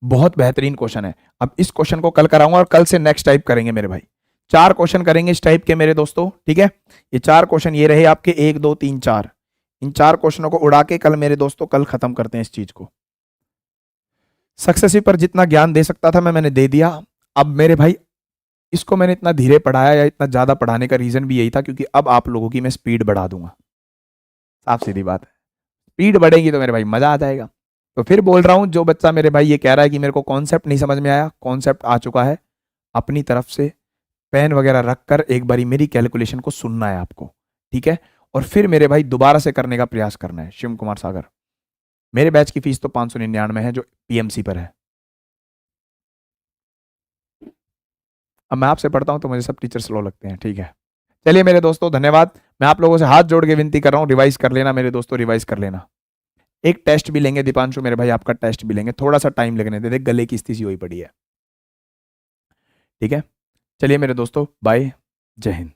बहुत बेहतरीन क्वेश्चन है। अब इस क्वेश्चन को कल कराऊंगा और कल से नेक्स्ट टाइप करेंगे मेरे भाई। 4 क्वेश्चन करेंगे इस टाइप के मेरे दोस्तों, ठीक है। ये 4 क्वेश्चन ये रहे आपके 1 2 3 4। इन 4 क्वेश्चनों को उड़ा के कल मेरे दोस्तों कल खत्म करते हैं इस चीज को। सक्सेसिव पर जितना ज्ञान दे सकता था मैंने दे दिया। अब मेरे भाई इसको मैंने इतना धीरे पढ़ाया या इतना ज्यादा पढ़ाने का रीजन भी यही था क्योंकि अब आप लोगों की मैं स्पीड बढ़ा दूंगा। साफ सीधी बात है, स्पीड बढ़ेगी तो मेरे भाई मजा आ जाएगा। तो फिर बोल रहा हूं, जो बच्चा मेरे भाई ये कह रहा है कि मेरे को कॉन्सेप्ट नहीं समझ में आया, कॉन्सेप्ट आ चुका है, अपनी तरफ से पेन वगैरह रखकर एक बारी मेरी कैलकुलेशन को सुनना है आपको, ठीक है। और फिर मेरे भाई दोबारा से करने का प्रयास करना है। शिव कुमार सागर, मेरे बैच की फीस तो 599 है जो पीएमसी पर है। अब मैं आपसे पढ़ता हूं तो मुझे सब टीचर स्लो लगते हैं, ठीक है। चलिए मेरे दोस्तों धन्यवाद। मैं आप लोगों से हाथ जोड़ के विनती कर रहा हूं, रिवाइज कर लेना मेरे दोस्तों, रिवाइज कर लेना। एक टेस्ट भी लेंगे दीपांशु मेरे भाई, आपका टेस्ट भी लेंगे, थोड़ा सा टाइम लगने दे, गले की स्थिति हुई पड़ी है, ठीक है। चलिए मेरे दोस्तों, बाय, जय हिंद।